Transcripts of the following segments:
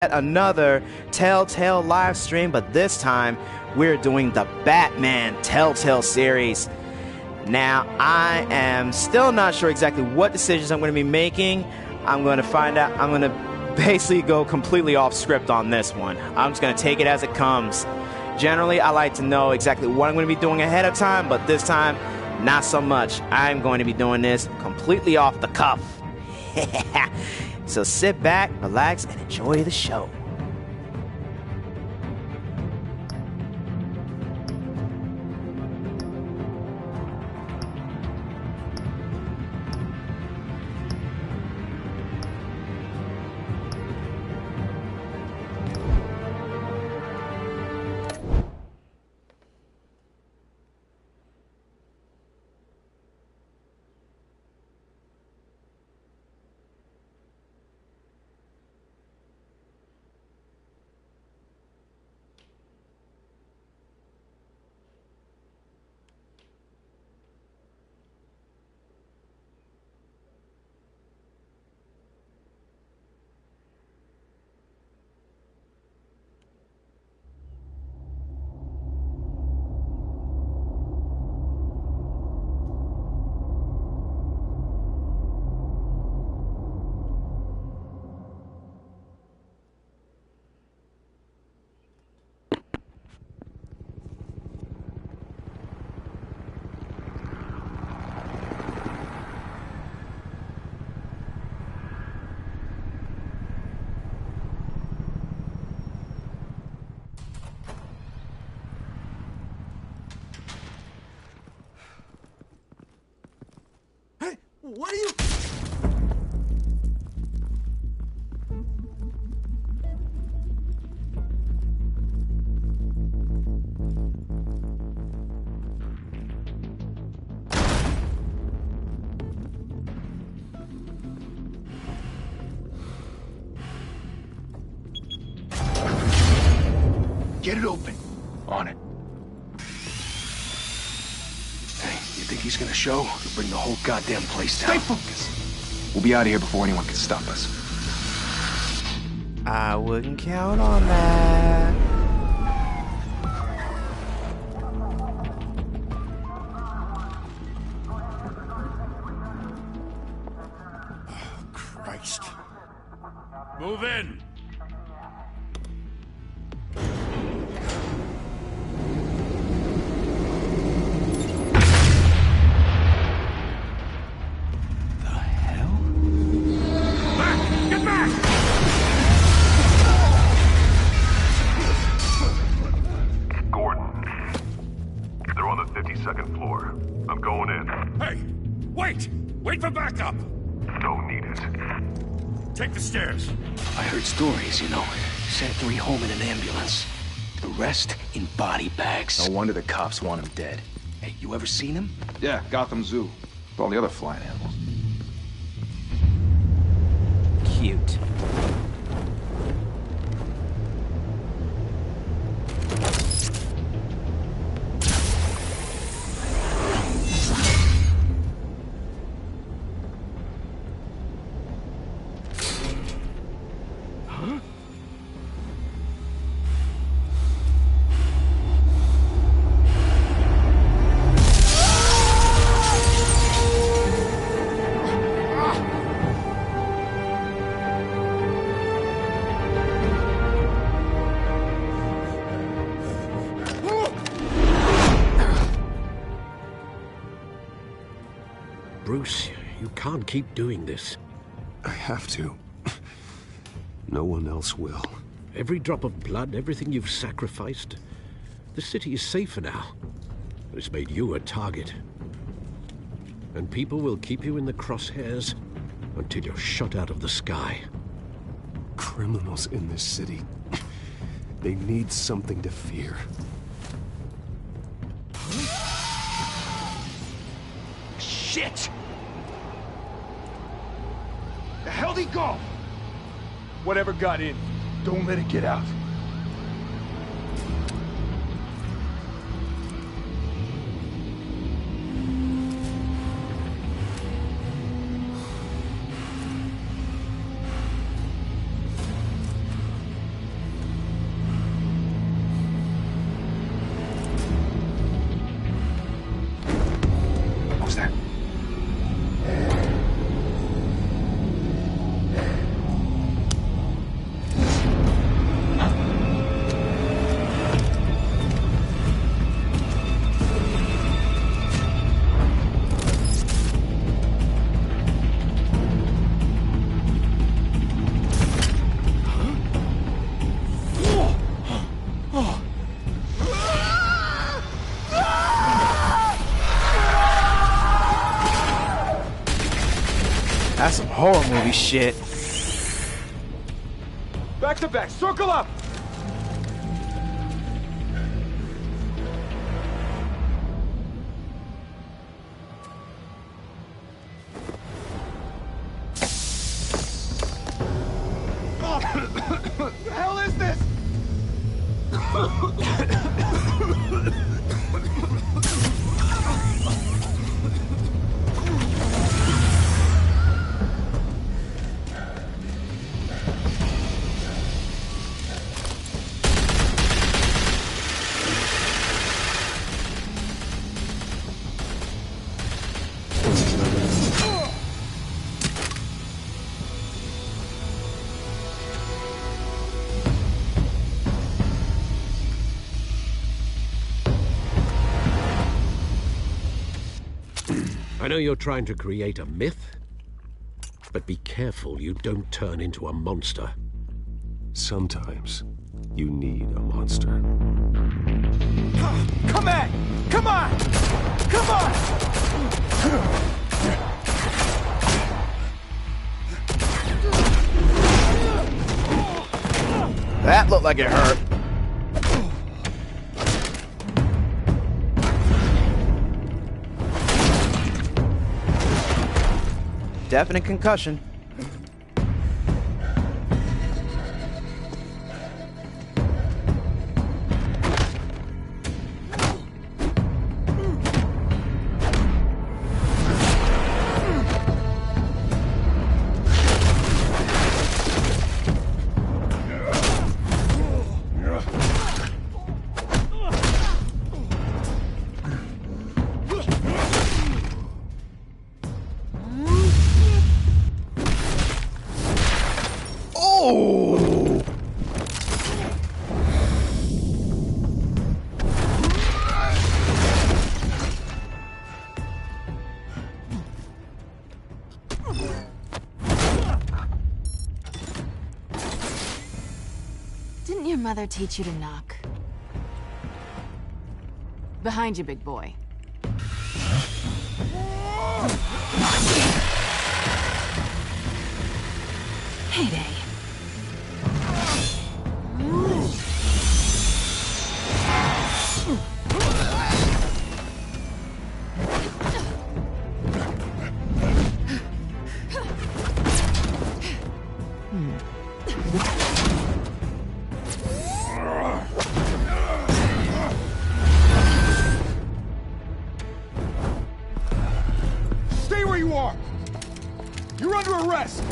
another Telltale live stream, but this time we're doing the Batman Telltale series. Now, I am still not sure exactly what decisions I'm going to be making. I'm going to find out. I'm going to basically go completely off script on this one. I'm just going to take it as it comes. Generally, I like to know exactly what I'm going to be doing ahead of time, but this time, not so much. I'm going to be doing this completely off the cuff. So sit back, relax, and enjoy the show. What are you... Get it open. On it. Hey, you think he's gonna show? He'll bring the whole goddamn place down. Stay focused. We'll be out of here before anyone can stop us. I wouldn't count on that. Oh, Christ. Move in! Wait for backup! Don't need it. Take the stairs. I heard stories, you know. Sent 3 home in an ambulance. The rest in body bags. No wonder the cops want him dead. Hey, you ever seen him? Yeah, Gotham Zoo. With all the other flying animals. Cute. Bruce, you can't keep doing this. I have to. No one else will. Every drop of blood, everything you've sacrificed. The city is safer now. It's made you a target. And people will keep you in the crosshairs until you're shot out of the sky. Criminals in this city. They need something to fear. Shit! The hell'd he go? Whatever got in, Don't let it get out. horror movie shit. Back to back, circle up! What the hell is this? I know you're trying to create a myth, but be careful you don't turn into a monster. Sometimes you need a monster. Come at! Come on! Come on! That looked like it hurt. Definite concussion. Didn't your mother teach you to knock? Behind you, big boy. Heyday. Stay where you are! You're under arrest!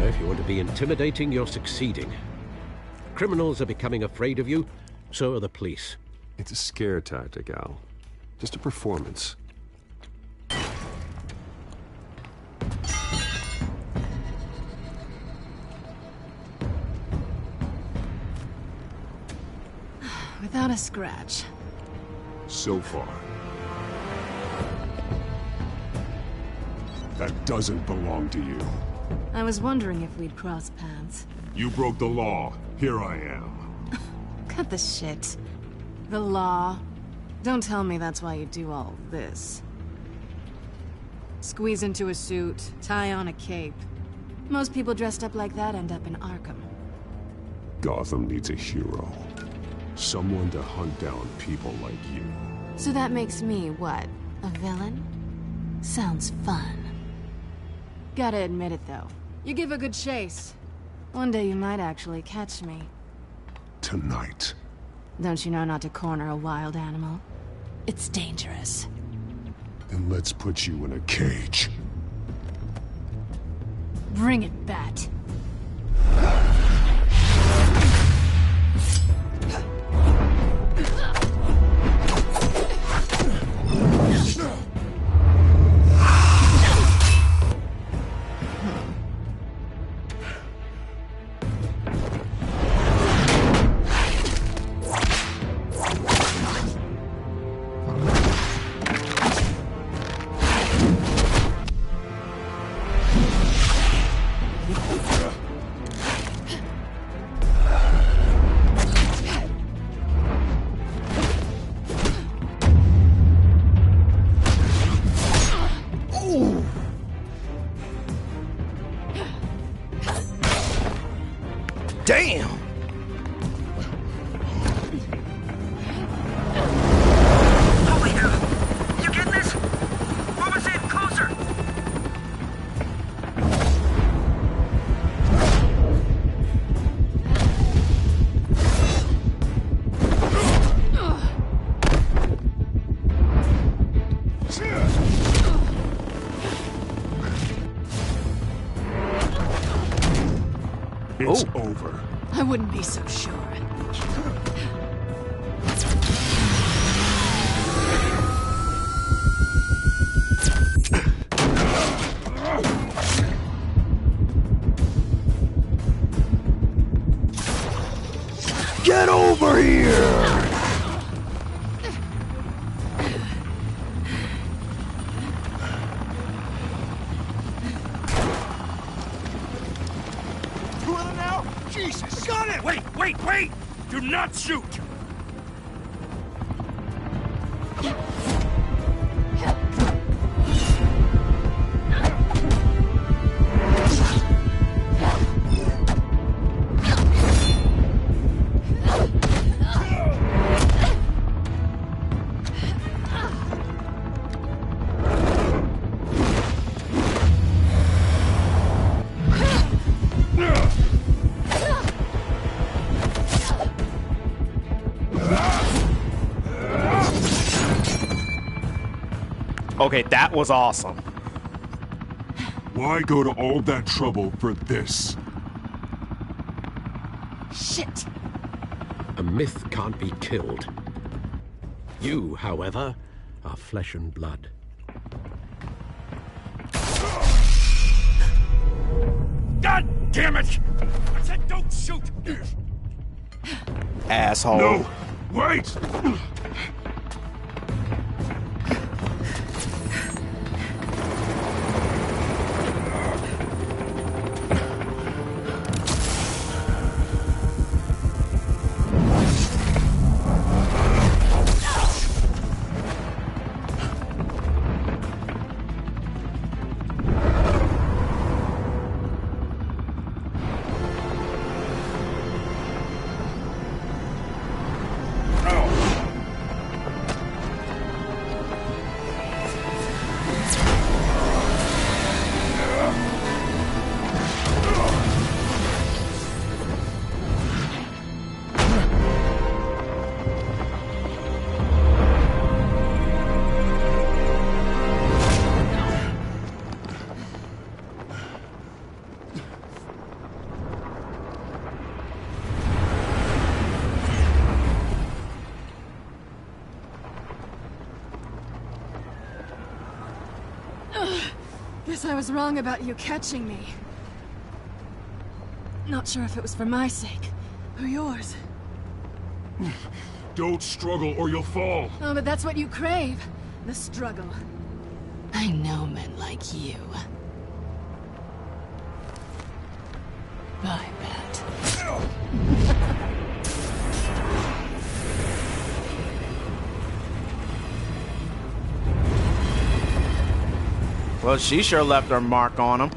If you want to be intimidating, you're succeeding. Criminals are becoming afraid of you, so are the police. It's a scare tactic, Al. Just a performance. Without a scratch. So far. That doesn't belong to you. I was wondering if we'd cross paths. You broke the law. Here I am. Cut the shit. The law. Don't tell me that's why you do all this. Squeeze into a suit, tie on a cape. Most people dressed up like that end up in Arkham. Gotham needs a hero. Someone to hunt down people like you. So that makes me, what, a villain? Sounds fun. Gotta admit it, though. You give a good chase. One day you might actually catch me. Tonight. Don't you know not to corner a wild animal? It's dangerous. Then let's put you in a cage. Bring it, Bat. Damn! Holy hell! You getting this? Move us in closer! It's over. I wouldn't be so sure. Get over here! Two of them now? Jesus! Got it! Wait! Do not shoot! Okay, that was awesome. Why go to all that trouble for this? Shit! A myth can't be killed. You, however, are flesh and blood. God damn it! I said don't shoot! Asshole. No! Wait! Guess I was wrong about you catching me. Not sure if it was for my sake, or yours. Don't struggle or you'll fall. Oh, but that's what you crave. The struggle. I know men like you. I bet. Well, she sure left her mark on him.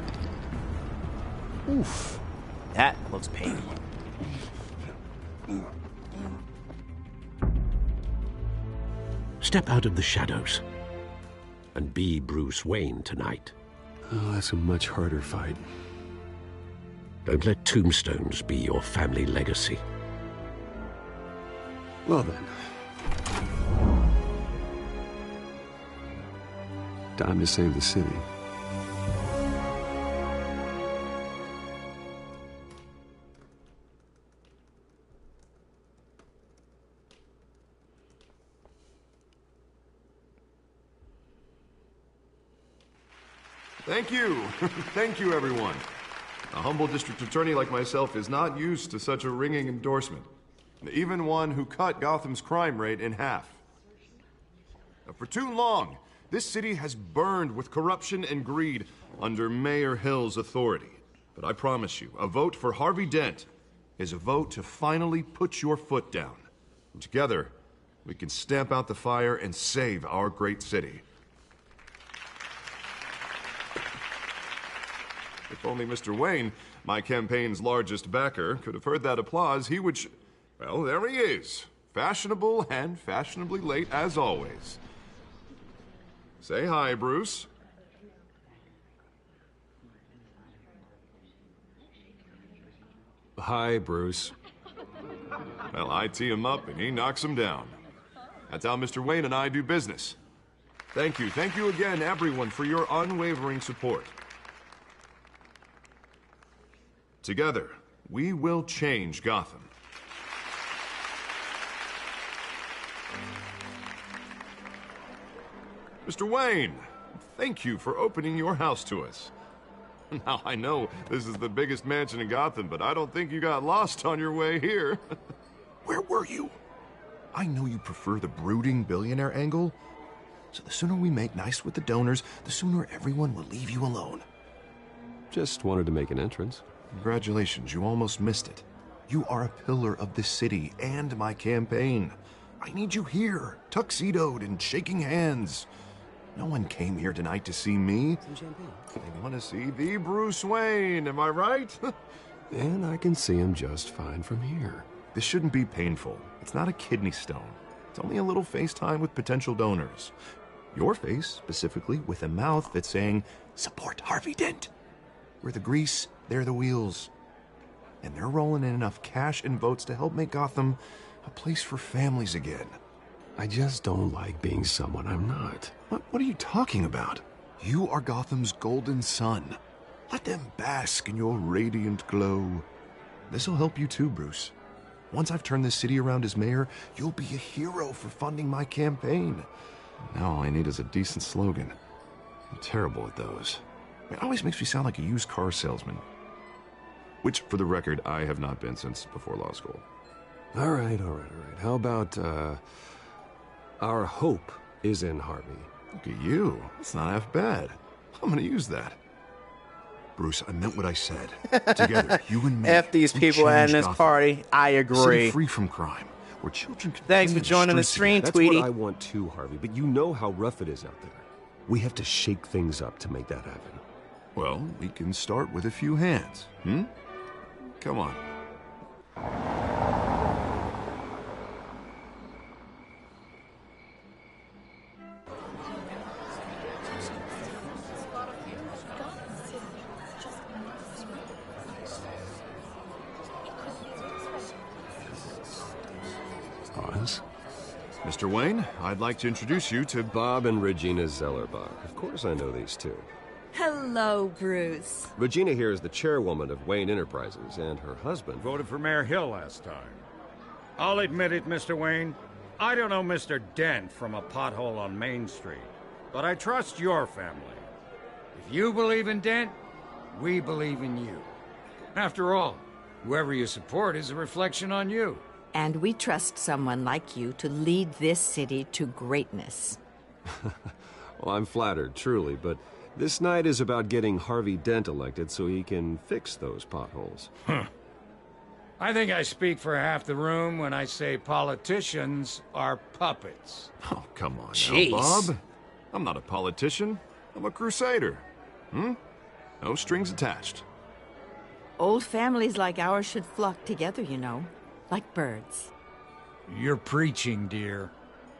Oof. That looks painful. Step out of the shadows and be Bruce Wayne tonight. Oh, that's a much harder fight. Don't let tombstones be your family legacy. Well then. Time to save the city. Thank you. Thank you, everyone. A humble district attorney like myself is not used to such a ringing endorsement. Even one who cut Gotham's crime rate in half. For too long, this city has burned with corruption and greed under Mayor Hill's authority. But I promise you, a vote for Harvey Dent is a vote to finally put your foot down. And together, we can stamp out the fire and save our great city. If only Mr. Wayne, my campaign's largest backer, could have heard that applause, he would well, there he is. Fashionable and fashionably late as always. Say hi, Bruce. Hi, Bruce. Well, I tee him up and he knocks him down. That's how Mr. Wayne and I do business. Thank you again, everyone, for your unwavering support. Together, we will change Gotham. Mr. Wayne, thank you for opening your house to us. Now, I know this is the biggest mansion in Gotham, but I don't think you got lost on your way here. Where were you? I know you prefer the brooding billionaire angle, so the sooner we make nice with the donors, the sooner everyone will leave you alone. Just wanted to make an entrance. Congratulations, you almost missed it. You are a pillar of this city and my campaign. I need you here, tuxedoed and shaking hands. No one came here tonight to see me. Some champagne. They want to see the Bruce Wayne, am I right? And I can see him just fine from here. This shouldn't be painful. It's not a kidney stone. It's only a little FaceTime with potential donors. Your face, specifically, with a mouth that's saying, support Harvey Dent. We're the grease, they're the wheels. And they're rolling in enough cash and votes to help make Gotham a place for families again. I just don't like being someone I'm not. What are you talking about? You are Gotham's golden sun. Let them bask in your radiant glow. This'll help you too, Bruce. Once I've turned this city around as mayor, you'll be a hero for funding my campaign. Now all I need is a decent slogan. I'm terrible at those. It always makes me sound like a used car salesman. Which, for the record, I have not been since before law school. All right. How about, our hope is in Harvey? Look at you. That's not half bad. I'm gonna use that. Bruce, I meant what I said. Together, you and me. F these people at this party. I agree. City free from crime, where children can Thanks play for in joining the streets stream, again. That's Tweety. what I want too, Harvey, but you know how rough it is out there. We have to shake things up to make that happen. Well, we can start with a few hands, Come on. Oz? Mr. Wayne, I'd like to introduce you to Bob and Regina Zellerbach. Of course I know these two. Hello, Bruce. Regina here is the chairwoman of Wayne Enterprises, and her husband... Voted for Mayor Hill last time. I'll admit it, Mr. Wayne. I don't know Mr. Dent from a pothole on Main Street, but I trust your family. If you believe in Dent, we believe in you. After all, whoever you support is a reflection on you. And we trust someone like you to lead this city to greatness. Well, I'm flattered, truly, but this night is about getting Harvey Dent elected so he can fix those potholes. I think I speak for half the room when I say politicians are puppets. Oh, come on Jeez. now, Bob. I'm not a politician. I'm a crusader. No strings attached. Old families like ours should flock together, you know, like birds. You're preaching, dear.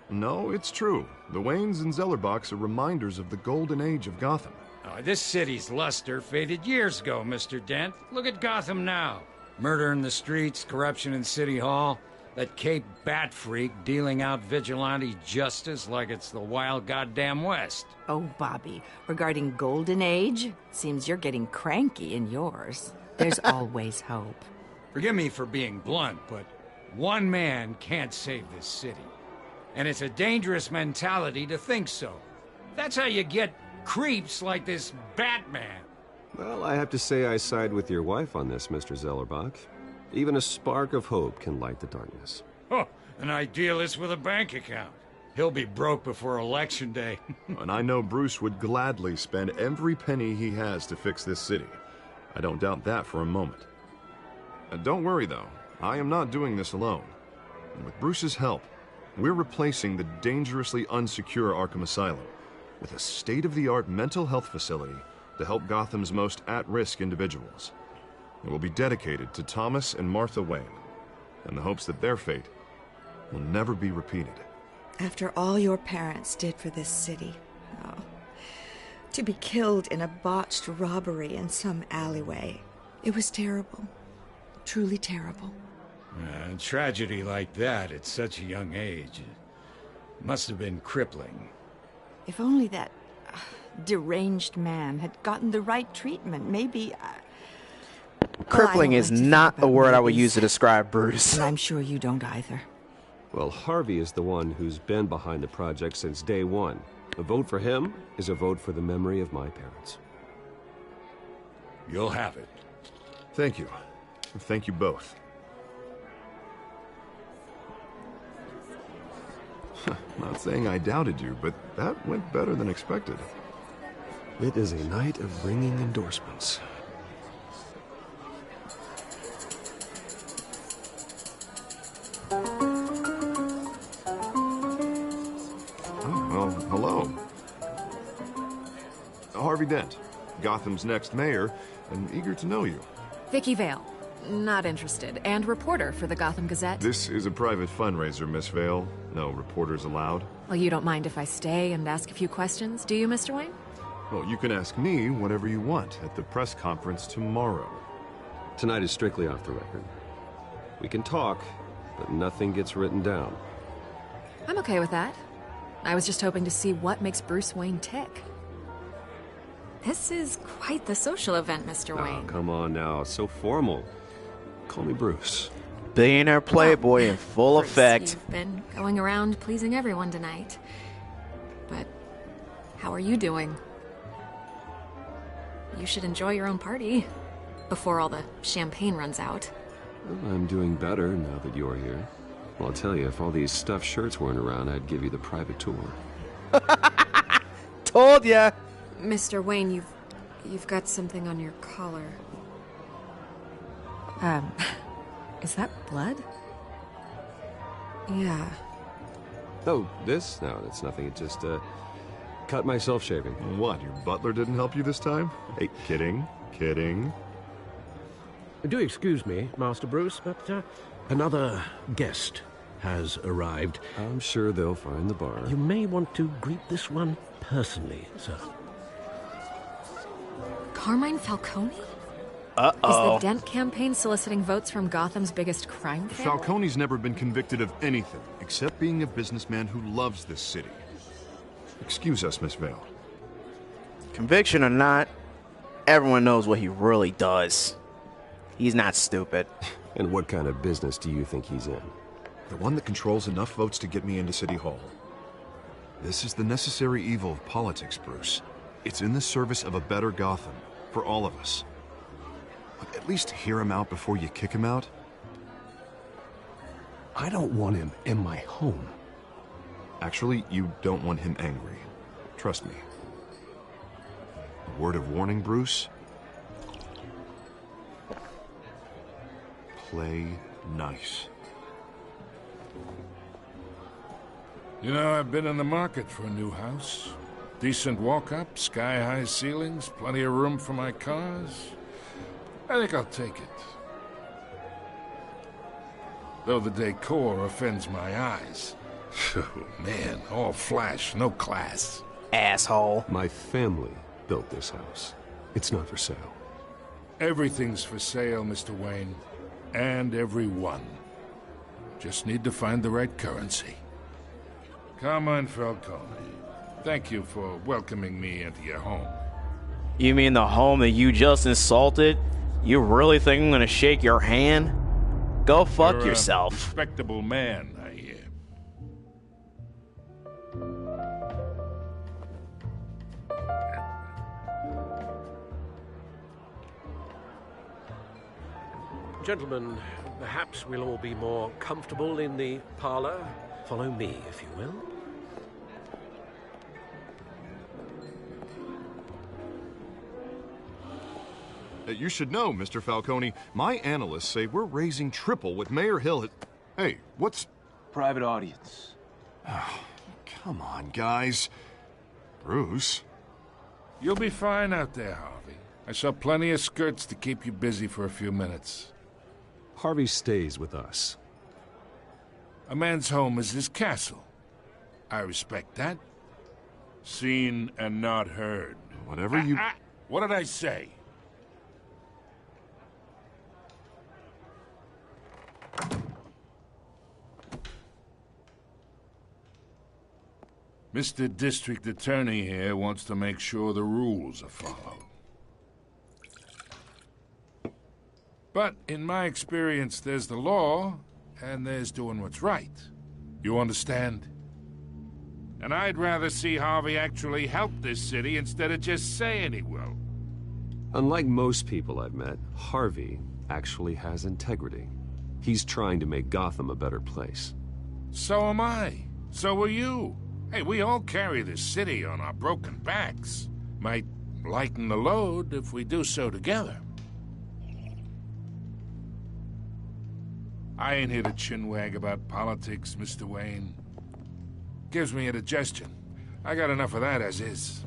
No, it's true. The Waynes and Zellerbachs are reminders of the golden age of Gotham. Oh, this city's luster faded years ago, Mr. Dent. Look at Gotham now. Murder in the streets, corruption in City Hall, that Cape Bat freak dealing out vigilante justice like it's the wild goddamn West. Oh, Bobby, regarding Golden Age, seems you're getting cranky in yours. There's always hope. Forgive me for being blunt, but one man can't save this city. And it's a dangerous mentality to think so. That's how you get creeps like this Batman. Well, I have to say I side with your wife on this, Mr. Zellerbach. Even a spark of hope can light the darkness. Oh, an idealist with a bank account. He'll be broke before Election Day. And I know Bruce would gladly spend every penny he has to fix this city. I don't doubt that for a moment. Don't worry, though. I am not doing this alone. And with Bruce's help, we're replacing the dangerously unsecure Arkham Asylum with a state-of-the-art mental health facility to help Gotham's most at-risk individuals. It will be dedicated to Thomas and Martha Wayne, in the hopes that their fate will never be repeated. After all your parents did for this city, oh, to be killed in a botched robbery in some alleyway, it was terrible. Truly terrible. A tragedy like that at such a young age must have been crippling. If only that deranged man had gotten the right treatment, maybe... Crippling is not a word I would use to describe Bruce. And I'm sure you don't either. Well, Harvey is the one who's been behind the project since day one. A vote for him is a vote for the memory of my parents. You'll have it. Thank you. Thank you both. Not saying I doubted you, but that went better than expected. It is a night of ringing endorsements. Well, hello. Harvey Dent, Gotham's next mayor, and eager to know you. Vicky Vale. Not interested. And reporter for the Gotham Gazette. This is a private fundraiser, Miss Vale. No reporters allowed. Well, you don't mind if I stay and ask a few questions, do you, Mr. Wayne? Well, you can ask me whatever you want at the press conference tomorrow. Tonight is strictly off the record. We can talk, but nothing gets written down. I'm okay with that. I was just hoping to see what makes Bruce Wayne tick. This is quite the social event, Mr. Wayne. Oh, come on now. It's so formal. Call me Bruce. Billionaire playboy in full Bruce, effect. You've been going around pleasing everyone tonight. But how are you doing? You should enjoy your own party before all the champagne runs out. Well, I'm doing better now that you're here. Well, I'll tell you, if all these stuffed shirts weren't around, I'd give you the private tour. Told ya! Mr. Wayne, you've got something on your collar. Is that blood? Yeah. Oh, this? No, that's nothing. It just, cut myself shaving. What, your butler didn't help you this time? Hey, kidding. Do excuse me, Master Bruce, but another guest has arrived. I'm sure they'll find the bar. You may want to greet this one personally, sir. Carmine Falcone? Uh-oh. Is the Dent campaign soliciting votes from Gotham's biggest crime family? Falcone's never been convicted of anything, except being a businessman who loves this city. Excuse us, Miss Vale. Conviction or not, everyone knows what he really does. He's not stupid. And what kind of business do you think he's in? The one that controls enough votes to get me into City Hall. This is the necessary evil of politics, Bruce. It's in the service of a better Gotham, for all of us. But at least hear him out before you kick him out. I don't want him in my home. Actually, you don't want him angry. Trust me. A word of warning, Bruce. Play nice. You know, I've been in the market for a new house. Decent walk-up, sky-high ceilings, plenty of room for my cars. I think I'll take it. Though the decor offends my eyes. Oh, man, all flash, no class. Asshole. My family built this house. It's not for sale. Everything's for sale, Mr. Wayne. And everyone. Just need to find the right currency. Carmine Falcone, thank you for welcoming me into your home. You mean the home that you just insulted? You really think I'm gonna shake your hand? Go fuck You're yourself. a respectable man, I hear. Gentlemen, perhaps we'll all be more comfortable in the parlor. Follow me, if you will. You should know, Mr. Falcone, my analysts say we're raising triple what Mayor Hill had... Hey, what's... Private audience. Oh, come on, guys. Bruce, You'll be fine out there, Harvey. I saw plenty of skirts to keep you busy for a few minutes. Harvey stays with us. A man's home is his castle. I respect that. Seen and not heard. Whatever you... What did I say? Mr. District Attorney here wants to make sure the rules are followed. But in my experience, there's the law, and there's doing what's right. You understand? And I'd rather see Harvey actually help this city instead of just saying he will. Unlike most people I've met, Harvey actually has integrity. He's trying to make Gotham a better place. So am I. So are you. Hey, we all carry this city on our broken backs. Might lighten the load if we do so together. I ain't here to chinwag about politics, Mr. Wayne. Gives me indigestion. I got enough of that as is.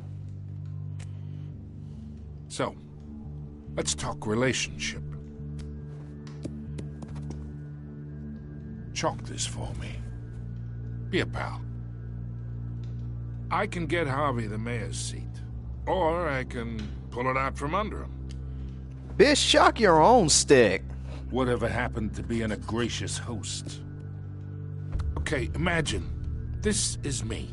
So, let's talk relationship. Chalk this for me. Be a pal. I can get Harvey the mayor's seat, or I can pull it out from under him. Bitch, chalk your own stick. Whatever happened to being a gracious host? Okay, imagine this is me,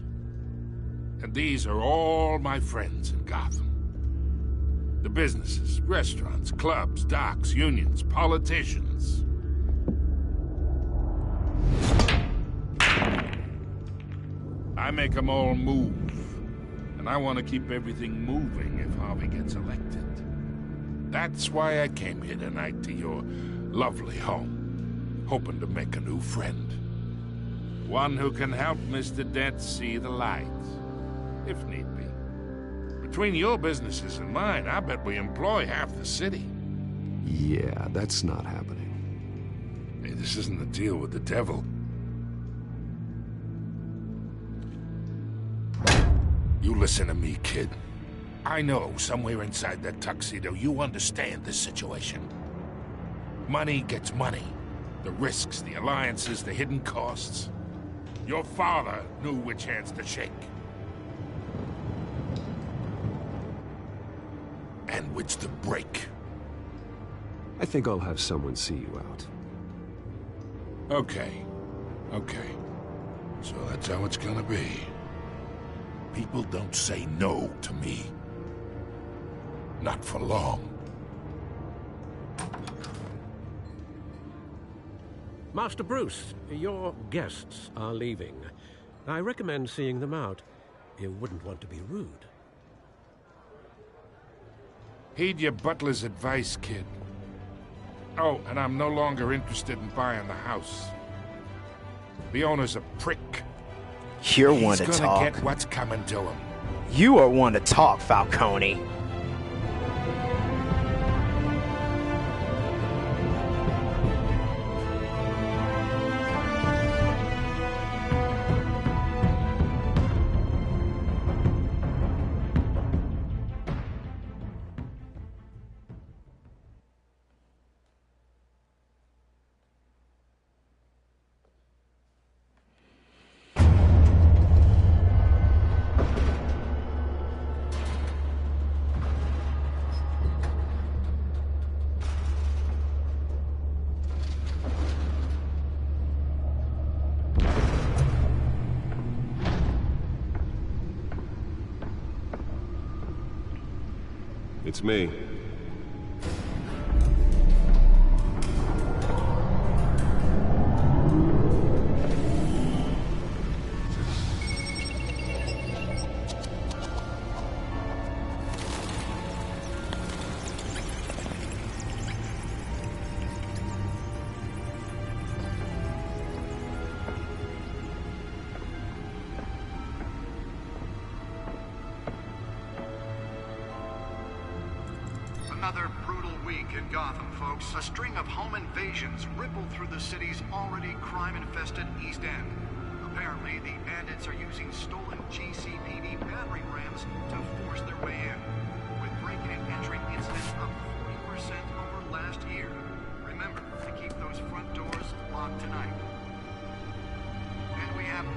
and these are all my friends in Gotham. The businesses, restaurants, clubs, docks, unions, politicians. I make them all move, and I want to keep everything moving if Harvey gets elected. That's why I came here tonight to your lovely home, hoping to make a new friend. One who can help Mr. Dent see the light, if need be. Between your businesses and mine, I bet we employ half the city. Yeah, that's not happening. Hey, this isn't a deal with the devil. You listen to me, kid. I know somewhere inside that tuxedo you understand this situation. Money gets money. The risks, the alliances, the hidden costs. Your father knew which hands to shake. And which to break. I think I'll have someone see you out. Okay. So that's how it's gonna be. People don't say no to me. Not for long. Master Bruce, your guests are leaving. I recommend seeing them out. You wouldn't want to be rude. Heed your butler's advice, kid. Oh, and I'm no longer interested in buying the house. The owner's a prick. You're one to He's talk. gonna get what's coming to him. You are one to talk, Falcone. It's me. Another brutal week in Gotham, folks. A string of home invasions rippled through the city's already crime-infested East End. Apparently, the bandits are using stolen GCPD battering rams to force their way in.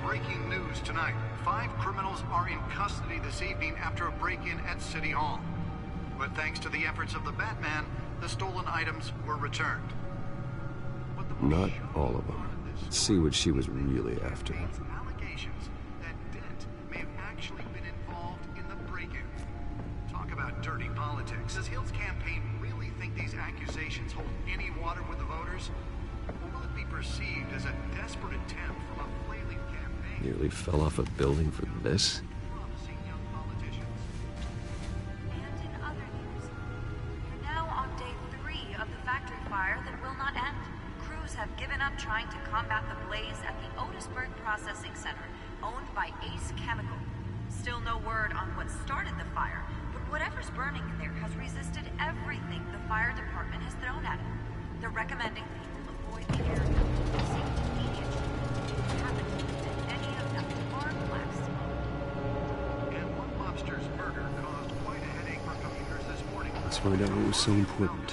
breaking news tonight. 5 criminals are in custody this evening after a break-in at City Hall. But thanks to the efforts of the Batman, the stolen items were returned. Not all of them. Let's see what she was really after. Allegations that Dent may have actually been involved in the break-in. Talk about dirty politics. Does Hill's campaign really think these accusations hold any water with the voters? Or will it be perceived as a desperate attempt from a flailing campaign? Nearly fell off a building for this? Have given up trying to combat the blaze at the Otisburg Processing Center, owned by Ace Chemical. Still no word on what started the fire, but whatever's burning in there has resisted everything the fire department has thrown at it. They're recommending people avoid the area, safety agents determined that any of them are black smoke. And one mobster's murder caused quite a headache for commuters this morning. Let's find out what was so important.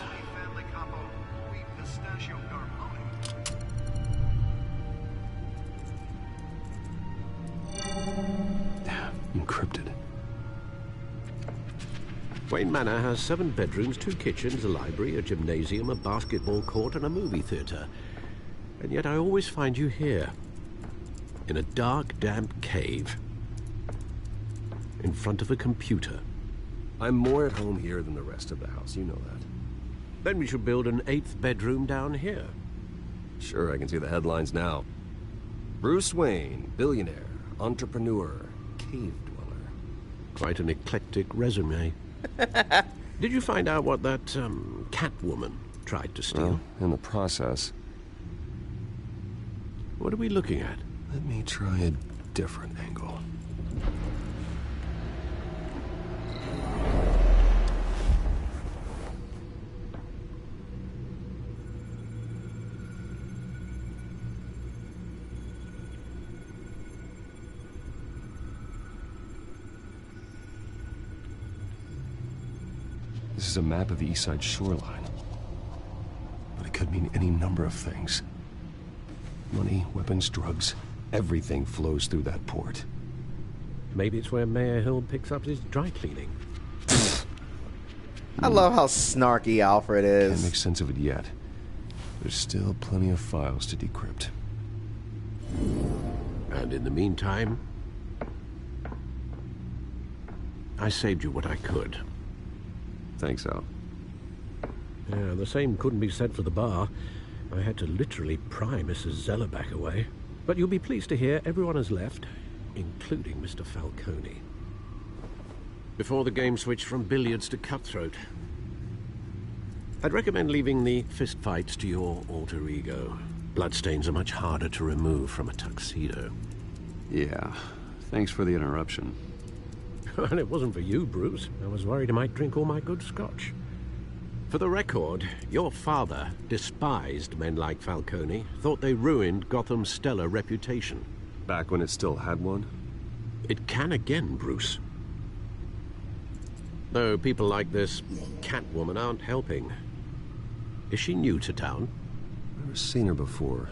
Encrypted. Wayne Manor has 7 bedrooms, 2 kitchens, a library, a gymnasium, a basketball court, and a movie theater. And yet I always find you here, in a dark, damp cave, in front of a computer. I'm more at home here than the rest of the house, you know that. Then we should build an 8th bedroom down here. Sure, I can see the headlines now. Bruce Wayne, billionaire, entrepreneur, cave dweller. Quite an eclectic resume. Did you find out what that, Catwoman tried to steal? Well, in the process. What are we looking at? Let me try a different angle. This is a map of the East Side shoreline. But it could mean any number of things. Money, weapons, drugs, everything flows through that port. Maybe it's where Mayor Hill picks up his dry cleaning. I love how snarky Alfred is. Can't make sense of it yet. There's still plenty of files to decrypt. And in the meantime, I saved you what I could. Thanks, Al. Yeah, the same couldn't be said for the bar. I had to literally pry Mrs. Zellerback away. But you'll be pleased to hear everyone has left, including Mr. Falcone. Before the game switched from billiards to cutthroat. I'd recommend leaving the fistfights to your alter ego. Bloodstains are much harder to remove from a tuxedo. Yeah, thanks for the interruption. Well, it wasn't for you, Bruce. I was worried I might drink all my good scotch. For the record, your father despised men like Falcone, thought they ruined Gotham's stellar reputation. Back when it still had one? It can again, Bruce. Though people like this Catwoman aren't helping. Is she new to town? Never seen her before.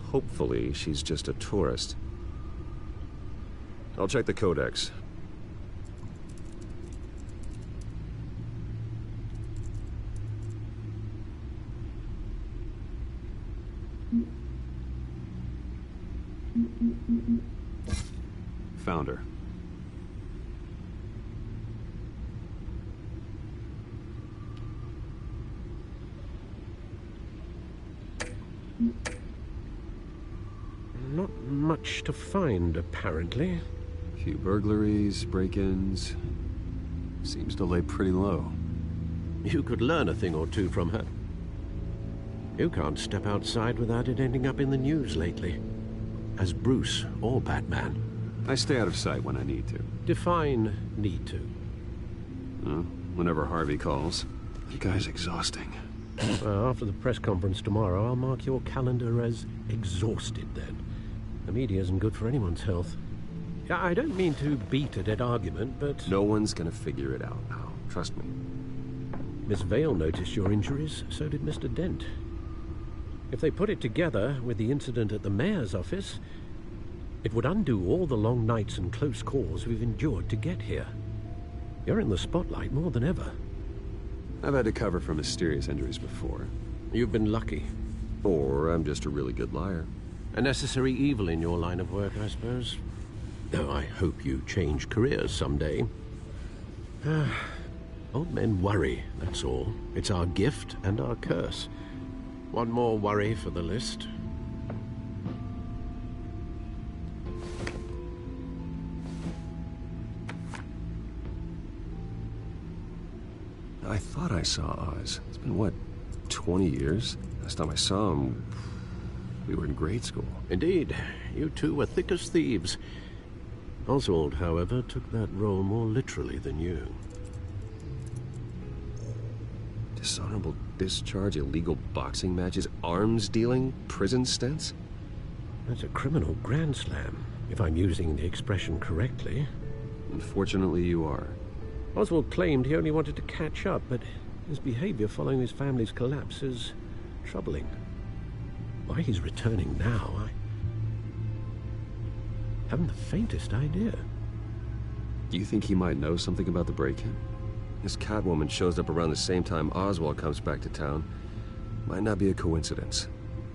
Hopefully, she's just a tourist. I'll check the codex. Found her. Not much to find, apparently. A few burglaries, break-ins. Seems to lay pretty low. You could learn a thing or two from her. You can't step outside without it ending up in the news lately. As Bruce or Batman. I stay out of sight when I need to. Define need to. Whenever Harvey calls. The guy's exhausting. Well, after the press conference tomorrow, I'll mark your calendar as exhausted then. The media isn't good for anyone's health. I don't mean to beat a dead argument, but... No one's gonna figure it out now. Trust me. Miss Vale noticed your injuries, so did Mr. Dent. If they put it together with the incident at the mayor's office, It would undo all the long nights and close calls we've endured to get here. You're in the spotlight more than ever. I've had to cover for mysterious injuries before. You've been lucky. Or I'm just a really good liar. A necessary evil in your line of work, I suppose. Though I hope you change careers someday. Old men worry, that's all. It's our gift and our curse. One more worry for the list. I thought I saw Oz. It's been, what, 20 years? Last time I saw him, we were in grade school. Indeed. You two were thick as thieves. Oswald, however, took that role more literally than you. Dishonorable discharge, illegal boxing matches, arms dealing, prison stints? That's a criminal grand slam, if I'm using the expression correctly. Unfortunately, you are. Oswald claimed he only wanted to catch up, but his behavior following his family's collapse is troubling. Why he's returning now, I haven't the faintest idea. Do you think he might know something about the break-in? This Catwoman shows up around the same time Oswald comes back to town. Might not be a coincidence.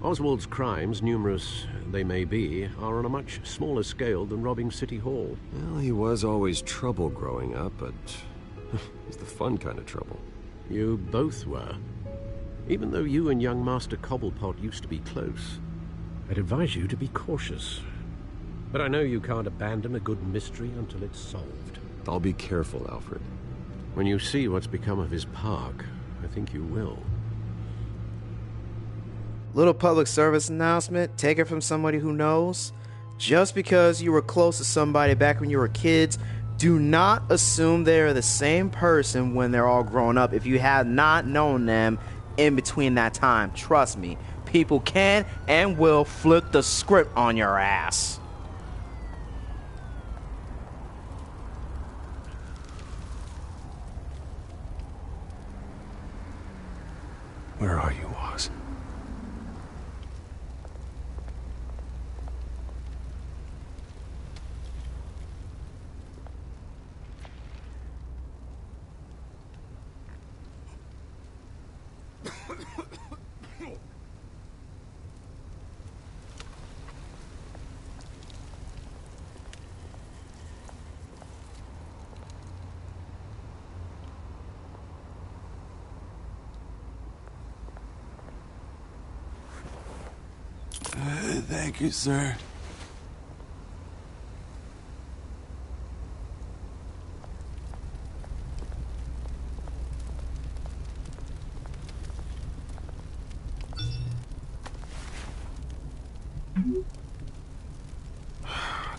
Oswald's crimes, numerous they may be, are on a much smaller scale than robbing City Hall. Well, he was always trouble growing up, but it's the fun kind of trouble. You both were. Even though you and young Master Cobblepot used to be close, I'd advise you to be cautious. But I know you can't abandon a good mystery until it's solved. I'll be careful, Alfred. When you see what's become of his park, I think you will. Little public service announcement, take it from somebody who knows. Just because you were close to somebody back when you were kids, do not assume they're the same person when they're all grown up if you have not known them in between that time. Trust me, people can and will flip the script on your ass. Where are you, Oz? Thank you, sir.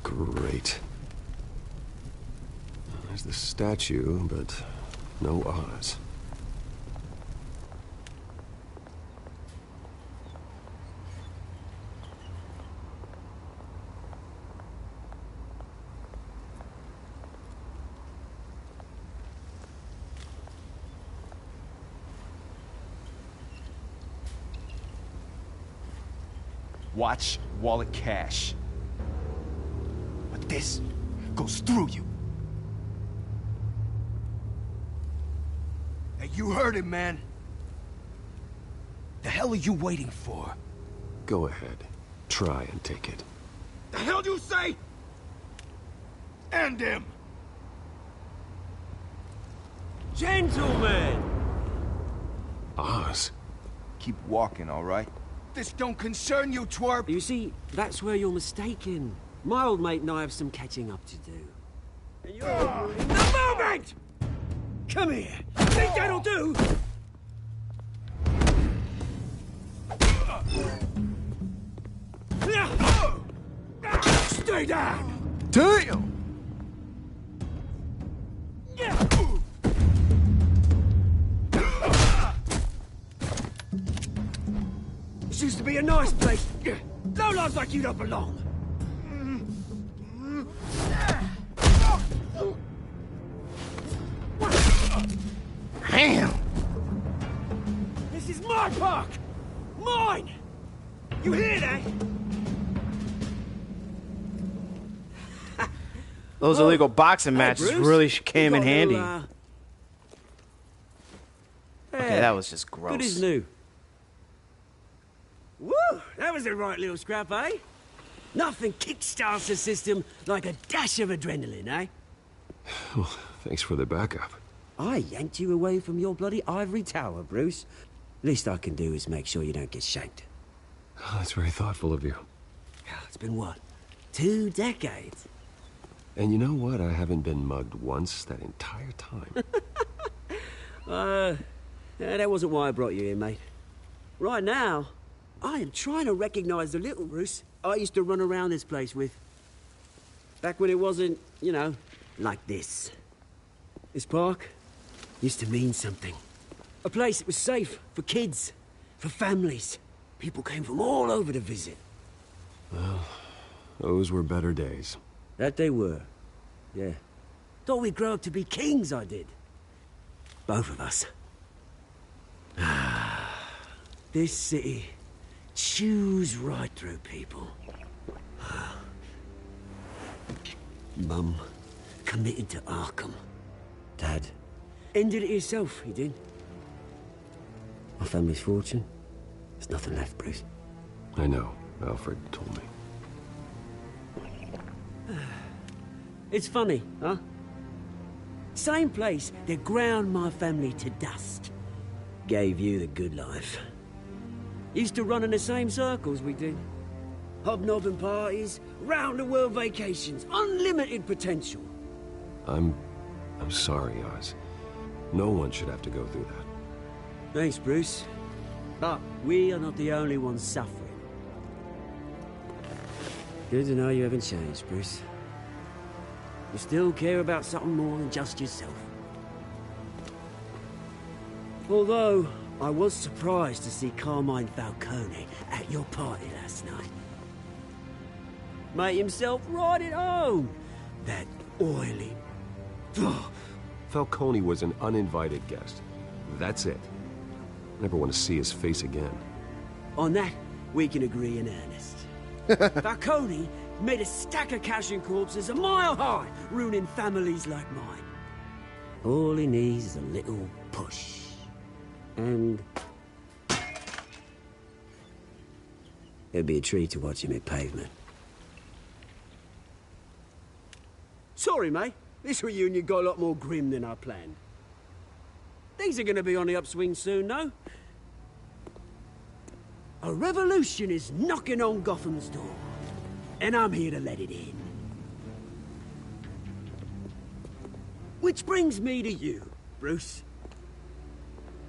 Great. There's the statue, but no Oz. Watch, wallet, cash. But this goes through you. Hey, you heard it, man. The hell are you waiting for? Go ahead. Try and take it. The hell do you say? End him! Gentlemen! Oz. Keep walking, all right? This don't concern you, twerp! You see, that's where you're mistaken. My old mate and I have some catching up to do. And you're ruining the moment! Come here! Think that'll do? Stay down! Damn! This used to be a nice place. No lives like you don't belong. Damn! This is my park! Mine! You hear that? Those illegal boxing Hey, matches Bruce. really came We in got a handy. little, Okay, that was just Good as gross. new. Woo! That was a right little scrap, eh? Nothing kickstarts the system like a dash of adrenaline, eh? Well, thanks for the backup. I yanked you away from your bloody ivory tower, Bruce. Least I can do is make sure you don't get shanked. Oh, that's very thoughtful of you. It's been what? 2 decades? And you know what? I haven't been mugged once that entire time. That wasn't why I brought you here, mate. Right now, I am trying to recognize the little Bruce I used to run around this place with. Back when it wasn't, you know, like this. This park used to mean something. A place that was safe for kids, for families. People came from all over to visit. Well, those were better days. That they were. Yeah. Thought we'd grow up to be kings, I did. Both of us. This city chews right through people. Mum committed to Arkham. Dad ended it himself, he did. My family's fortune. There's nothing left, Bruce. I know. Alfred told me. It's funny, huh? Same place that ground my family to dust. Gave you the good life. Used to run in the same circles we did. Hobnobbing parties, round-the-world vacations, unlimited potential. I'm sorry, Oz. No one should have to go through that. Thanks, Bruce. But we are not the only ones suffering. Good to know you haven't changed, Bruce. You still care about something more than just yourself. Although, I was surprised to see Carmine Falcone at your party last night. Made himself right at home. That oily... Falcone was an uninvited guest. That's it. Never want to see his face again. On that, we can agree in earnest. Falcone made a stack of cash and corpses a mile high, ruining families like mine. All he needs is a little push. And... it'd be a treat to watch him hit pavement. Sorry, mate. This reunion got a lot more grim than I planned. Things are gonna be on the upswing soon, no? A revolution is knocking on Gotham's door. And I'm here to let it in. Which brings me to you, Bruce.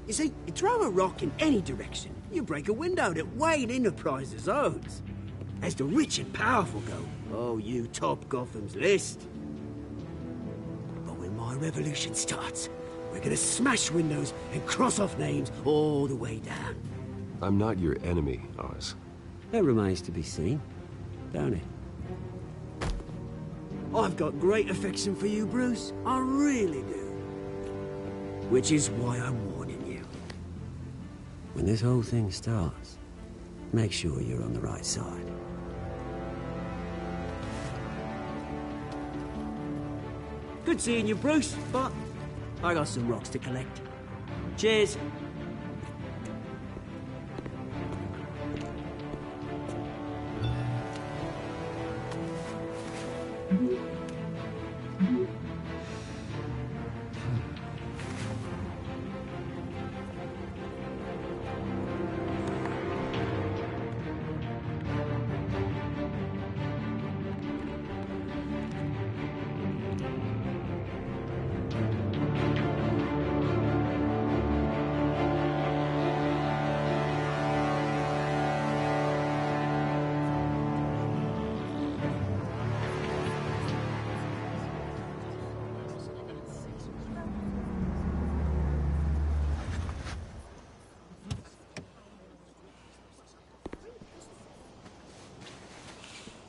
You see, you throw a rock in any direction, you break a window that Wayne Enterprises owns. As the rich and powerful go, oh, you top Gotham's list. But when my revolution starts, we're gonna smash windows and cross off names all the way down. I'm not your enemy, Oz. That remains to be seen, don't it? I've got great affection for you, Bruce. I really do. Which is why I'm warning you. When this whole thing starts, make sure you're on the right side. Good seeing you, Bruce, but I got some rocks to collect. Cheers.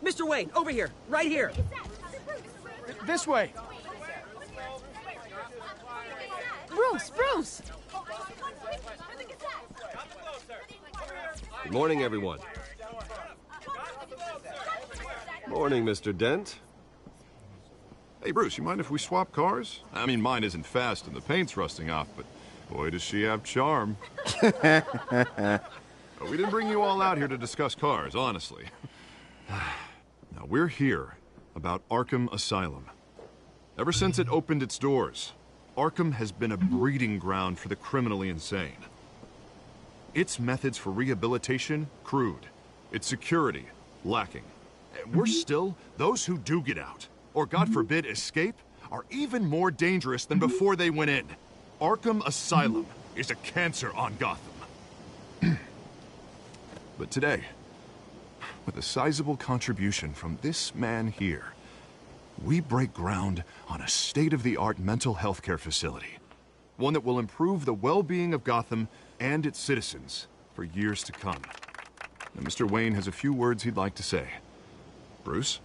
Mr. Wayne, over here, right here. This way. Bruce, Bruce! Good morning, everyone. Morning, Mr. Dent. Hey, Bruce, you mind if we swap cars? I mean, mine isn't fast and the paint's rusting off, but boy, does she have charm. We didn't bring you all out here to discuss cars, honestly. Now, we're here about Arkham Asylum. Ever since it opened its doors, Arkham has been a breeding ground for the criminally insane. Its methods for rehabilitation, crude. Its security, lacking. Worse still, those who do get out, or God forbid escape, are even more dangerous than before they went in. Arkham Asylum is a cancer on Gotham. But today, with a sizable contribution from this man here, we break ground on a state-of-the-art mental health care facility. One that will improve the well-being of Gotham and its citizens for years to come. Now, Mr. Wayne has a few words he'd like to say. Bruce?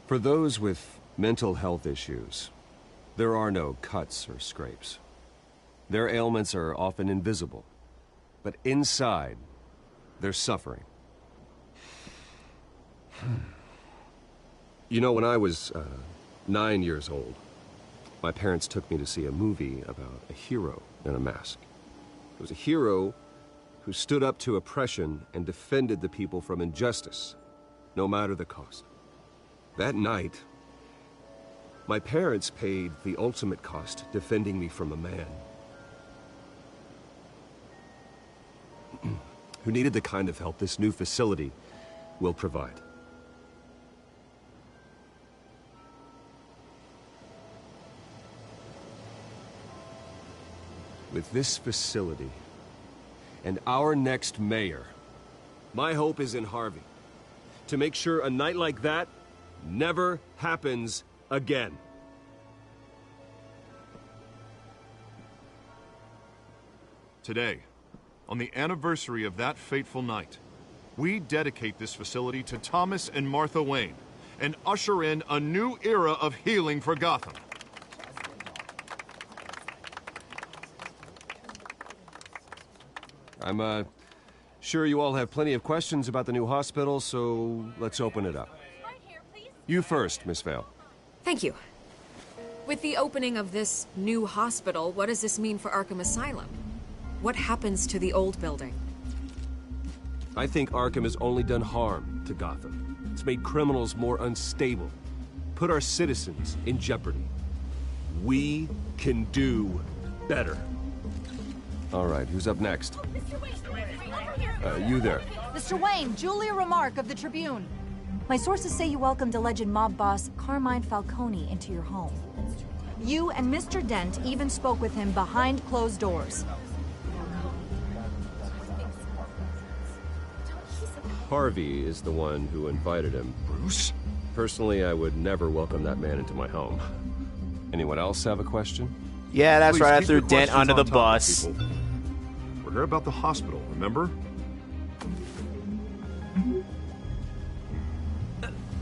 For those with mental health issues, there are no cuts or scrapes. Their ailments are often invisible, but inside, they're suffering. You know, when I was 9 years old, my parents took me to see a movie about a hero in a mask. It was a hero who stood up to oppression and defended the people from injustice, no matter the cost. That night, my parents paid the ultimate cost defending me from a man who needed the kind of help this new facility will provide. With this facility and our next mayor, my hope is in Harvey, to make sure a night like that never happens again. Today, on the anniversary of that fateful night, we dedicate this facility to Thomas and Martha Wayne and usher in a new era of healing for Gotham. I'm sure you all have plenty of questions about the new hospital, so let's open it up. You first, Miss Vale. Thank you. With the opening of this new hospital, what does this mean for Arkham Asylum? What happens to the old building? I think Arkham has only done harm to Gotham. It's made criminals more unstable, put our citizens in jeopardy. We can do better. All right, who's up next? You there. Mr. Wayne, Julia Remark of the Tribune. My sources say you welcomed alleged mob boss Carmine Falcone into your home. You and Mr. Dent even spoke with him behind closed doors. Harvey is the one who invited him. Bruce? Personally, I would never welcome that man into my home. Anyone else have a question? Yeah, that's Please right. I keep threw your Dent questions under the on topic, bus. people. We're here about the hospital, remember?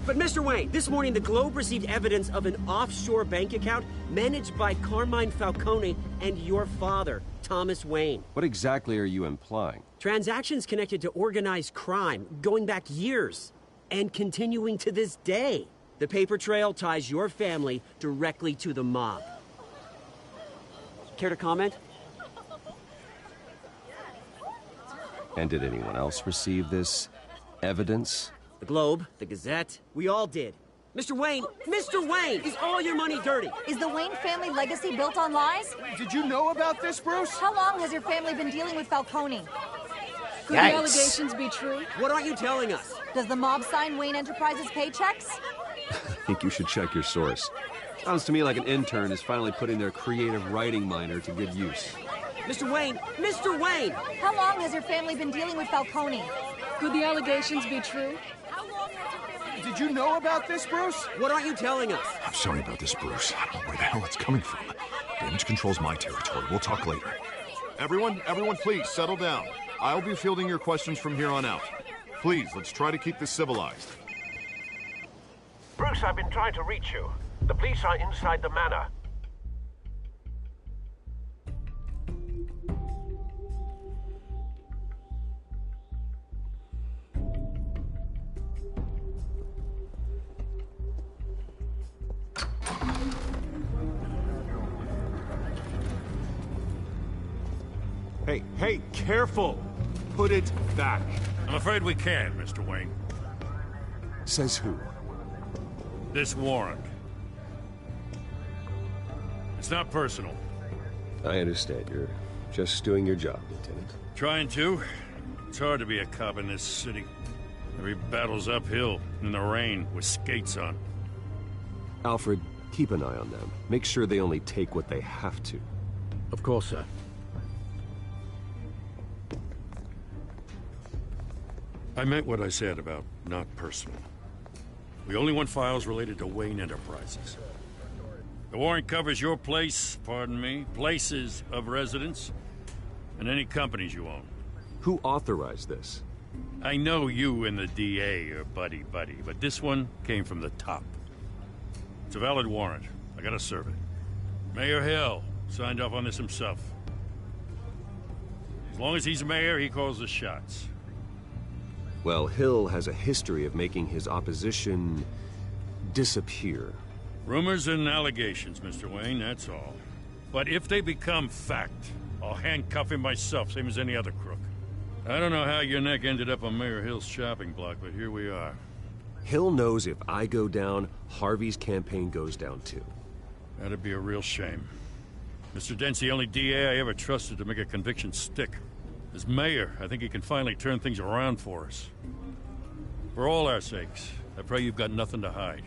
But Mr. Wayne, this morning the Globe received evidence of an offshore bank account managed by Carmine Falcone and your father, Thomas Wayne. What exactly are you implying? Transactions connected to organized crime going back years and continuing to this day. The paper trail ties your family directly to the mob. Care to comment? And did anyone else receive this evidence? The Globe, the Gazette, we all did. Mr. Wayne, is all your money dirty? Is the Wayne family legacy built on lies? Did you know about this, Bruce? How long has your family been dealing with Falcone? Could the allegations be true? What aren't you telling us? Does the mob sign Wayne Enterprises paychecks? I think you should check your source. Sounds to me like an intern is finally putting their creative writing minor to good use. Mr. Wayne! How long has your family been dealing with Falcone? Could the allegations be true? Did you know about this, Bruce? What aren't you telling us? I'm sorry about this, Bruce. I don't know where the hell it's coming from. Damage control's my territory. We'll talk later. Everyone, please, settle down. I'll be fielding your questions from here on out. Please, let's try to keep this civilized. Bruce, I've been trying to reach you. The police are inside the manor. Hey, careful! Put it back. I'm afraid we can't, Mr. Wayne. Says who? This warrant. It's not personal. I understand. You're just doing your job, Lieutenant. Trying to. It's hard to be a cop in this city. Every battle's uphill, in the rain, with skates on. Alfred, keep an eye on them. Make sure they only take what they have to. Of course, sir. I meant what I said about not personal. We only want files related to Wayne Enterprises. The warrant covers your place, pardon me, places of residence, and any companies you own. Who authorized this? I know you and the DA are buddy-buddy, but this one came from the top. It's a valid warrant. I gotta serve it. Mayor Hill signed off on this himself. As long as he's mayor, he calls the shots. Well, Hill has a history of making his opposition disappear. Rumors and allegations, Mr. Wayne, that's all. But if they become fact, I'll handcuff him myself, same as any other crook. I don't know how your neck ended up on Mayor Hill's shopping block, but here we are. Hill knows if I go down, Harvey's campaign goes down too. That'd be a real shame. Mr. Dent's the only DA I ever trusted to make a conviction stick. As mayor, I think he can finally turn things around for us. For all our sakes, I pray you've got nothing to hide.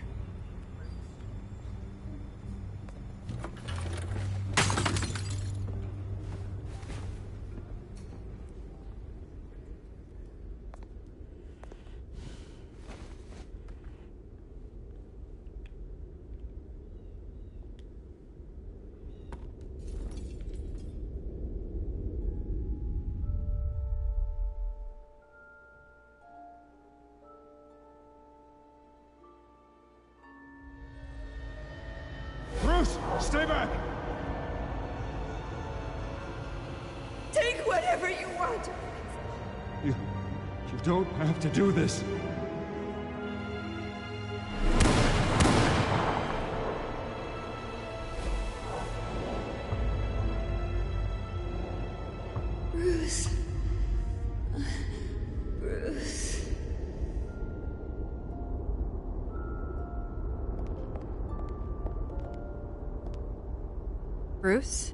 Bruce, stay back! Take whatever you want. You don't have to do this. Bruce. Bruce. Bruce?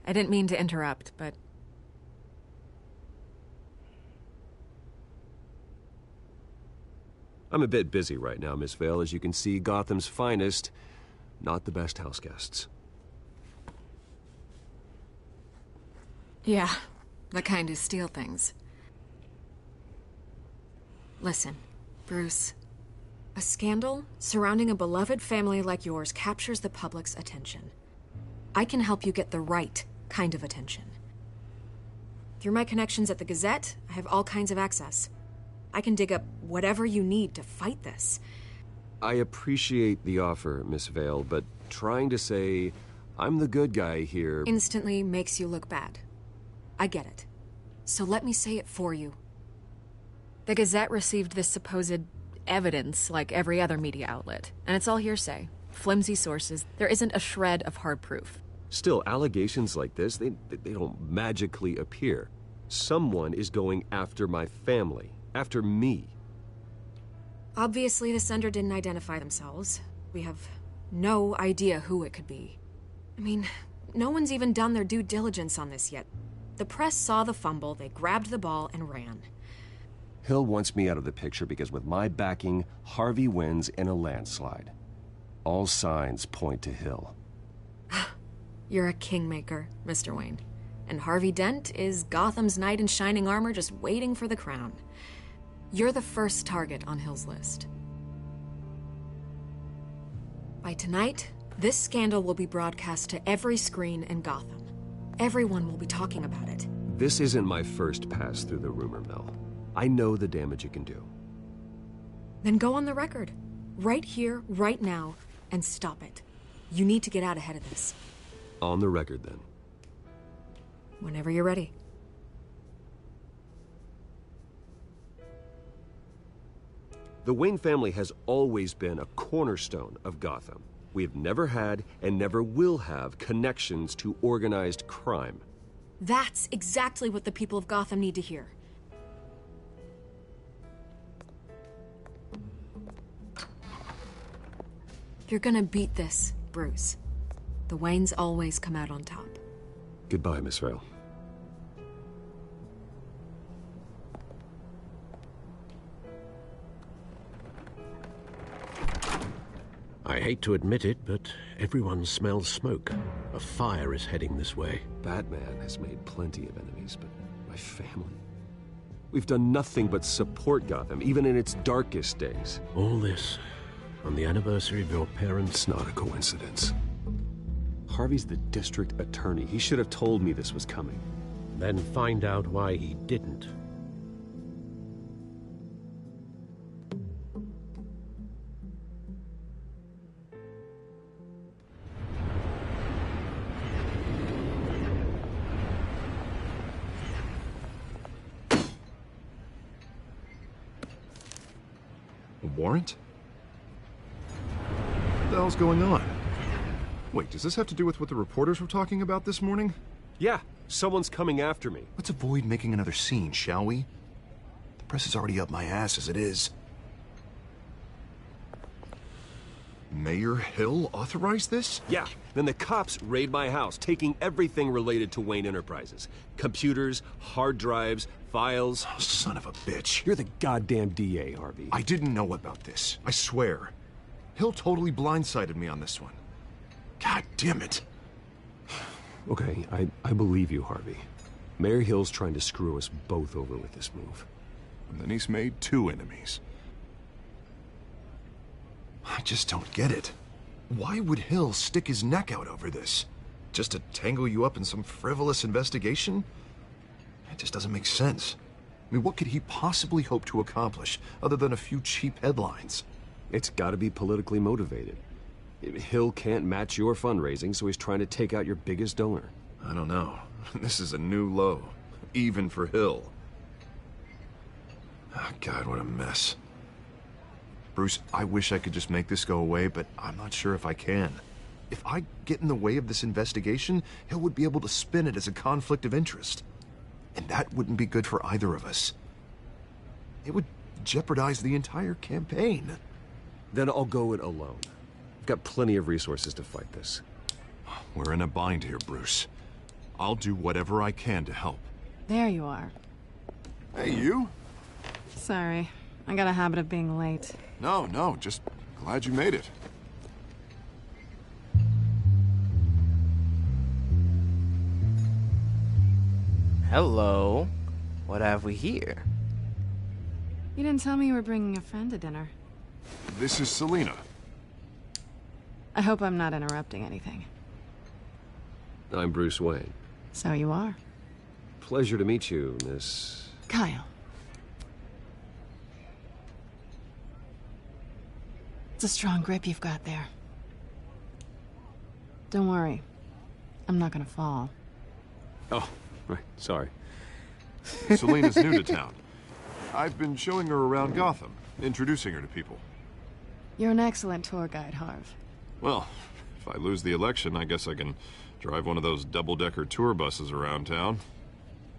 I didn't mean to interrupt, but... I'm a bit busy right now, Miss Vale. As you can see, Gotham's finest, not the best house guests. Yeah, the kind who steal things. Listen, Bruce. A scandal surrounding a beloved family like yours captures the public's attention. I can help you get the right kind of attention. Through my connections at the Gazette, I have all kinds of access. I can dig up whatever you need to fight this. I appreciate the offer, Miss Vale, but trying to say I'm the good guy here... Instantly makes you look bad. I get it. So let me say it for you. The Gazette received this supposed evidence like every other media outlet, and it's all hearsay. Flimsy sources. There isn't a shred of hard proof. Still, allegations like this, they don't magically appear. Someone is going after my family, after me. Obviously, the sender didn't identify themselves. We have no idea who it could be. I mean, no one's even done their due diligence on this yet. The press saw the fumble, they grabbed the ball and ran. Hill wants me out of the picture because with my backing, Harvey wins in a landslide. All signs point to Hill. You're a kingmaker, Mr. Wayne. And Harvey Dent is Gotham's knight in shining armor just waiting for the crown. You're the first target on Hill's list. By tonight, this scandal will be broadcast to every screen in Gotham. Everyone will be talking about it. This isn't my first pass through the rumor mill. I know the damage it can do. Then go on the record. Right here, right now, and stop it. You need to get out ahead of this. On the record, then. Whenever you're ready. The Wayne family has always been a cornerstone of Gotham. We have never had and never will have connections to organized crime. That's exactly what the people of Gotham need to hear. You're gonna beat this, Bruce. The Waynes always come out on top. Goodbye, Miss Vale. I hate to admit it, but everyone smells smoke. A fire is heading this way. Batman has made plenty of enemies, but my family? We've done nothing but support Gotham, even in its darkest days. All this on the anniversary of your parents'... It's not a coincidence. Harvey's the district attorney. He should have told me this was coming. Then find out why he didn't. A warrant? What the hell's going on? Wait, does this have to do with what the reporters were talking about this morning? Yeah, someone's coming after me. Let's avoid making another scene, shall we? The press is already up my ass as it is. Mayor Hill authorized this? Yeah, then the cops raid my house, taking everything related to Wayne Enterprises. Computers, hard drives, files. Oh, son of a bitch. You're the goddamn DA, Harvey. I didn't know about this. I swear. Hill totally blindsided me on this one. God damn it. Okay, I believe you, Harvey. Mayor Hill's trying to screw us both over with this move. And then he's made 2 enemies. I just don't get it. Why would Hill stick his neck out over this? Just to tangle you up in some frivolous investigation? It just doesn't make sense. I mean, what could he possibly hope to accomplish other than a few cheap headlines? It's gotta be politically motivated. Hill can't match your fundraising, so he's trying to take out your biggest donor. I don't know. This is a new low, even for Hill. Oh, God, what a mess. Bruce, I wish I could just make this go away, but I'm not sure if I can. If I get in the way of this investigation, Hill would be able to spin it as a conflict of interest. And that wouldn't be good for either of us. It would jeopardize the entire campaign. Then I'll go it alone. I've got plenty of resources to fight this. We're in a bind here, Bruce. I'll do whatever I can to help. There you are. Hey, you? Sorry. I got a habit of being late. No, just glad you made it. Hello. What have we here? You didn't tell me you were bringing a friend to dinner. This is Selina. I hope I'm not interrupting anything. I'm Bruce Wayne. So you are. Pleasure to meet you, Miss... Kyle. It's a strong grip you've got there. Don't worry. I'm not gonna fall. Oh, right. Sorry. Selina's new to town. I've been showing her around Gotham, introducing her to people. You're an excellent tour guide, Harv. Well, if I lose the election, I guess I can drive one of those double-decker tour buses around town.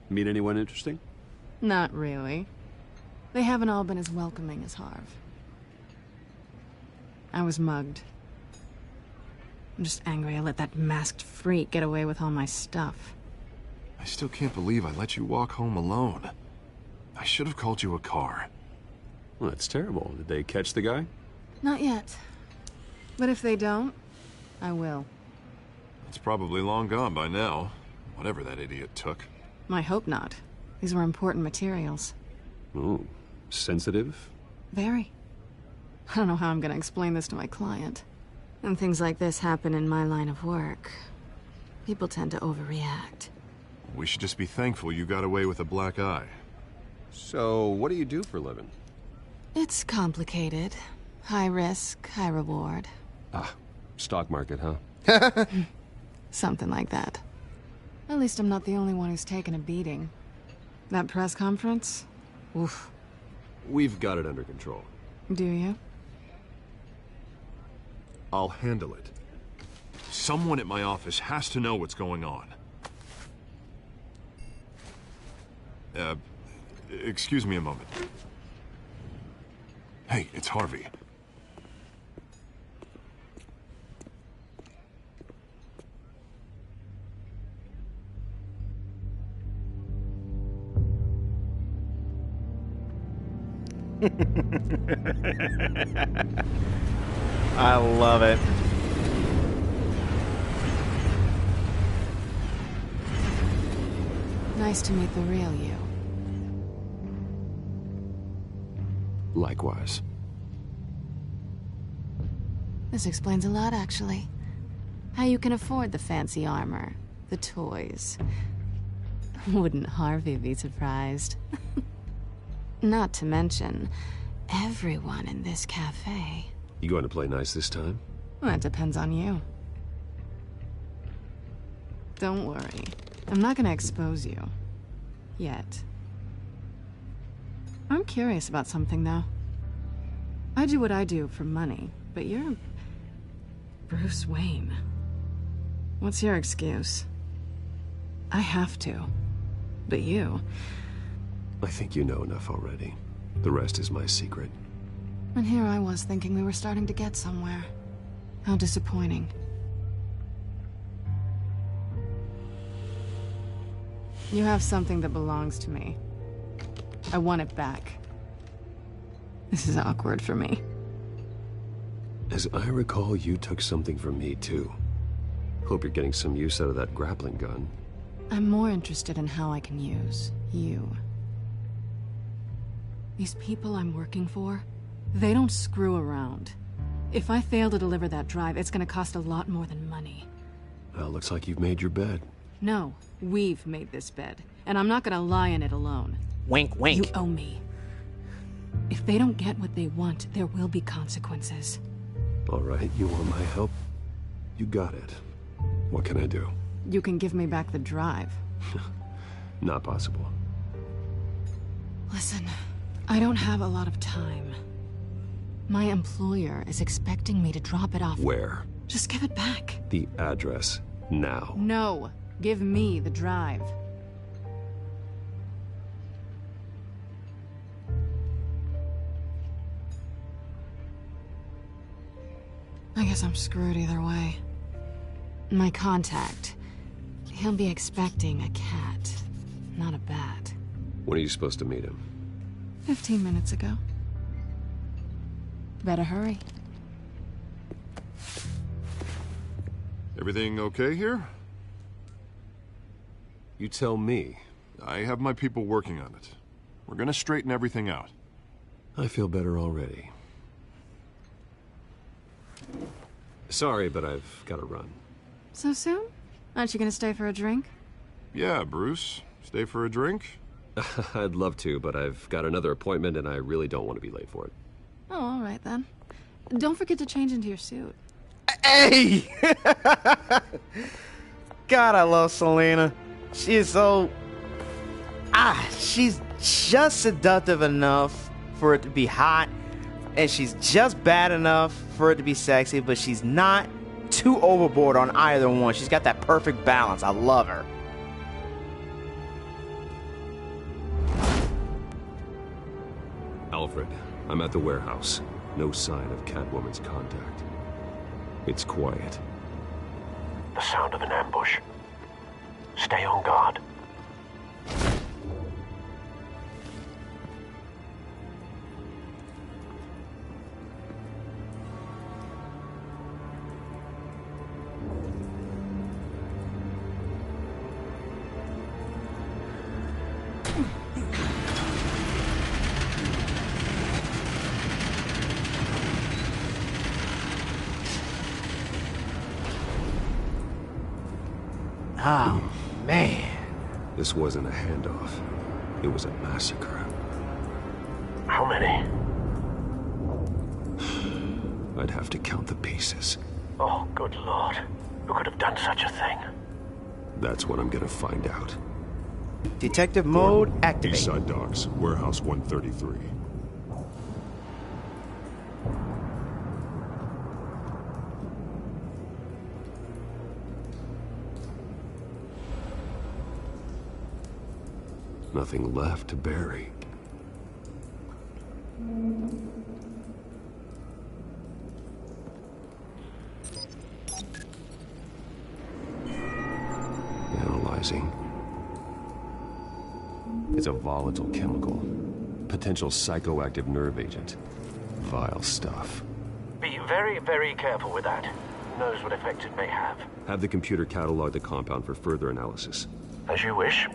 Meet anyone interesting? Not really. They haven't all been as welcoming as Harv. I was mugged. I'm just angry I let that masked freak get away with all my stuff. I still can't believe I let you walk home alone. I should have called you a car. Well, that's terrible. Did they catch the guy? Not yet. But if they don't, I will. It's probably long gone by now, whatever that idiot took. I hope not. These were important materials. Ooh, sensitive? Very. I don't know how I'm gonna explain this to my client. And things like this happen in my line of work. People tend to overreact. We should just be thankful you got away with a black eye. So, what do you do for a living? It's complicated. High risk, high reward. Ah, stock market, huh? Something like that. At least I'm not the only one who's taken a beating. That press conference? Oof. We've got it under control. Do you? I'll handle it. Someone at my office has to know what's going on. Excuse me a moment. Hey, it's Harvey. I love it. Nice to meet the real you. Likewise. This explains a lot, actually. How you can afford the fancy armor, the toys. Wouldn't Harvey be surprised? Not to mention, everyone in this cafe. You going to play nice this time? Well, that depends on you. Don't worry. I'm not gonna expose you. Yet. I'm curious about something, though. I do what I do for money, but you're... Bruce Wayne. What's your excuse? I have to. But you... I think you know enough already. The rest is my secret. And here I was thinking we were starting to get somewhere. How disappointing. You have something that belongs to me. I want it back. This is awkward for me. As I recall, you took something from me, too. Hope you're getting some use out of that grappling gun. I'm more interested in how I can use you. These people I'm working for, they don't screw around. If I fail to deliver that drive, it's gonna cost a lot more than money. Well, looks like you've made your bed. No, we've made this bed, and I'm not gonna lie in it alone. Wink, wink. You owe me. If they don't get what they want, there will be consequences. All right, you want my help? You got it. What can I do? You can give me back the drive. Not possible. Listen, I don't have a lot of time. My employer is expecting me to drop it off. Where? Just give it back. The address, now. No, give me the drive. I guess I'm screwed either way. My contact, he'll be expecting a cat, not a bat. When are you supposed to meet him? 15 minutes ago. Better hurry. Everything okay here? You tell me. I have my people working on it. We're gonna straighten everything out. I feel better already. Sorry, but I've got to run. So soon? Aren't you gonna stay for a drink? Yeah, Bruce. Stay for a drink? I'd love to, but I've got another appointment and I really don't want to be late for it. Oh, all right then. Don't forget to change into your suit. Hey! God, I love Selena. She is so... she's just seductive enough for it to be hot, and she's just bad enough for it to be sexy, but she's not too overboard on either one. She's got that perfect balance. I love her. Alfred, I'm at the warehouse. No sign of Catwoman's contact. It's quiet. The sound of an ambush. Stay on guard. Oh, man. This wasn't a handoff. It was a massacre. How many? I'd have to count the pieces. Oh, good lord. Who could have done such a thing? That's what I'm gonna find out. Detective mode activate. Eastside Docks, Warehouse 133. Nothing left to bury. Analyzing. It's a volatile chemical. Potential psychoactive nerve agent. Vile stuff. Be very, very careful with that. Who knows what effect it may have. Have the computer catalog the compound for further analysis. As you wish.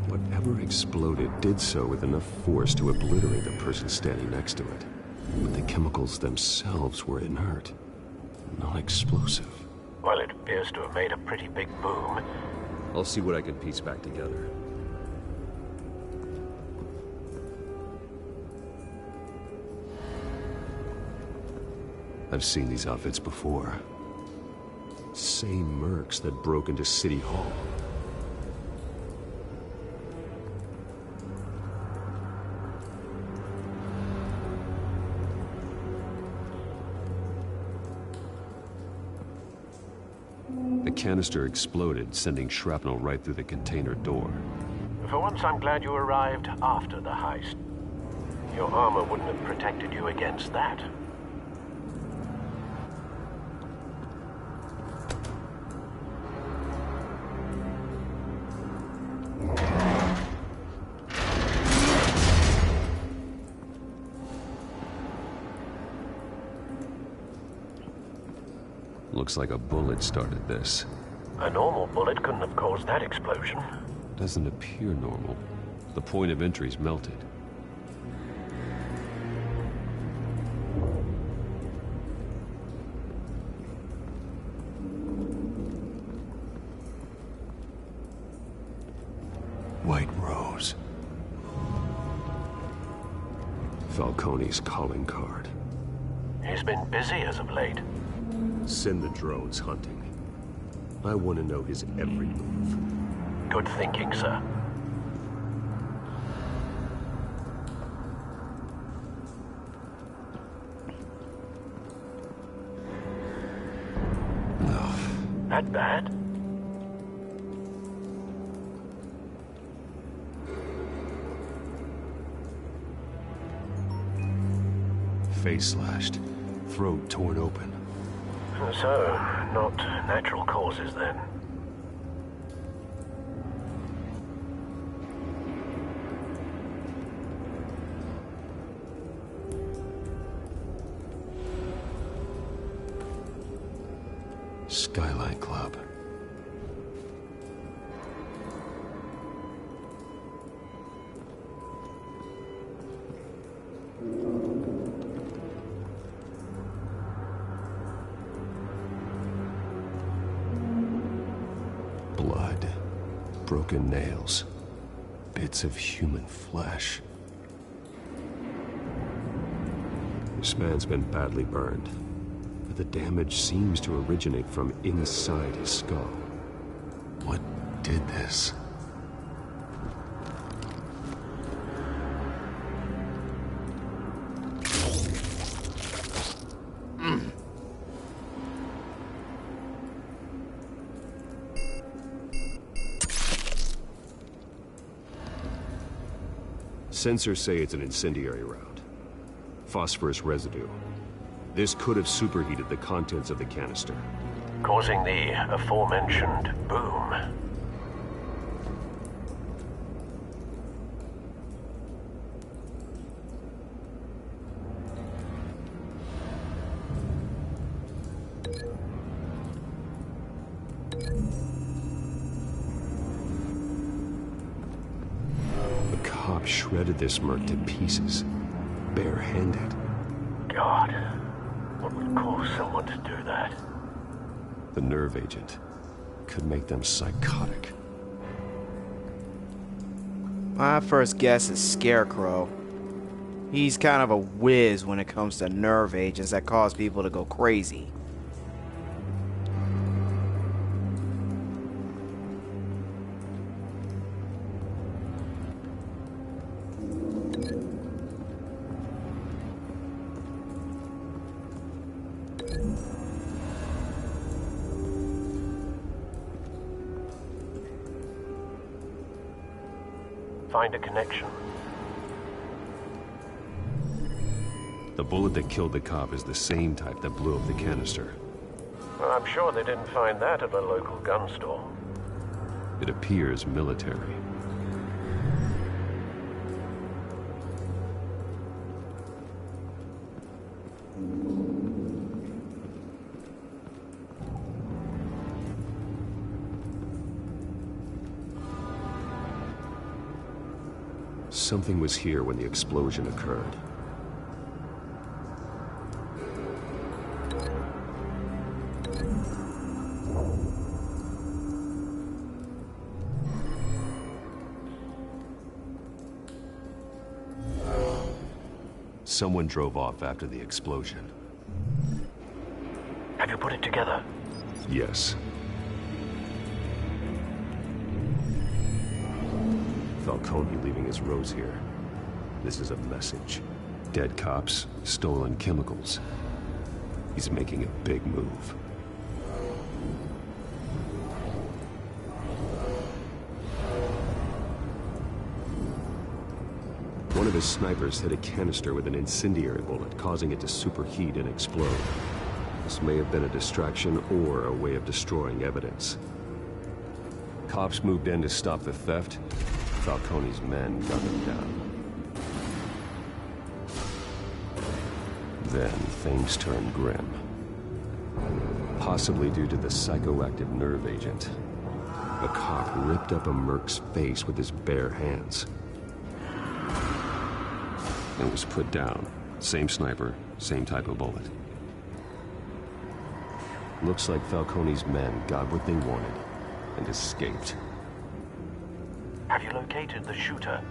Whatever exploded did so with enough force to obliterate the person standing next to it. But the chemicals themselves were inert, non-explosive. Well, it appears to have made a pretty big boom. I'll see what I can piece back together. I've seen these outfits before. Same mercs that broke into City Hall. The canister exploded, sending shrapnel right through the container door. For once, I'm glad you arrived after the heist. Your armor wouldn't have protected you against that. Looks like a bullet started this. A normal bullet couldn't have caused that explosion. Doesn't appear normal. The point of entry's melted. White Rose. Falcone's calling card. He's been busy as of late. Send the drones hunting. I want to know his every move. Good thinking, sir. That bad? Face slashed, throat torn open. So, not natural causes then. Skyline Club. Blood, broken nails, bits of human flesh. This man's been badly burned, but the damage seems to originate from inside his skull. What did this? Sensors say it's an incendiary round. Phosphorus residue. This could have superheated the contents of the canister, Causing the aforementioned boom. Shredded this merc to pieces, barehanded. God, what would cause someone to do that? The nerve agent could make them psychotic. My first guess is Scarecrow. He's kind of a whiz when it comes to nerve agents that cause people to go crazy. Find a connection. The bullet that killed the cop is the same type that blew up the canister. Well, I'm sure they didn't find that at a local gun store. It appears military. Something was here when the explosion occurred. Someone drove off after the explosion. Have you put it together? Yes. Falcone leaving his rose here. This is a message. Dead cops, stolen chemicals. He's making a big move. One of his snipers hit a canister with an incendiary bullet, causing it to superheat and explode. This may have been a distraction or a way of destroying evidence. Cops moved in to stop the theft. Falcone's men got them down. Then things turned grim. Possibly due to the psychoactive nerve agent. A cop ripped up a merc's face with his bare hands. And was put down. Same sniper, same type of bullet. Looks like Falcone's men got what they wanted and escaped. Have you located the shooter?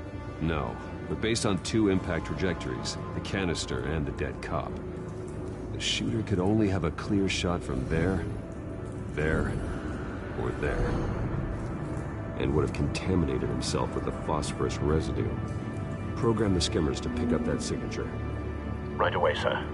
No, but based on two impact trajectories, the canister and the dead cop, the shooter could only have a clear shot from there, or there, and would have contaminated himself with the phosphorus residue. Program the skimmers to pick up that signature. Right away, sir.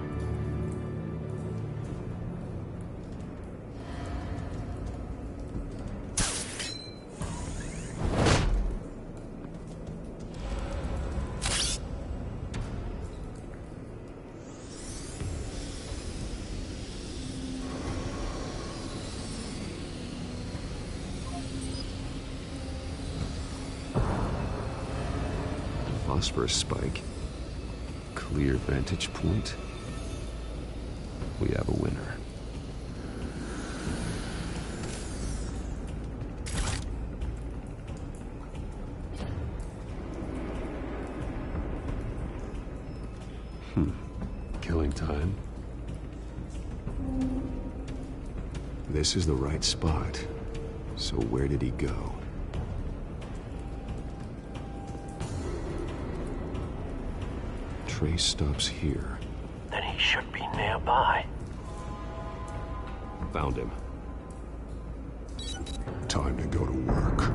Phosphorus spike. Clear vantage point. We have a winner. Killing time. This is the right spot. So where did he go? Trace stops here. Then he should be nearby. Found him. Time to go to work.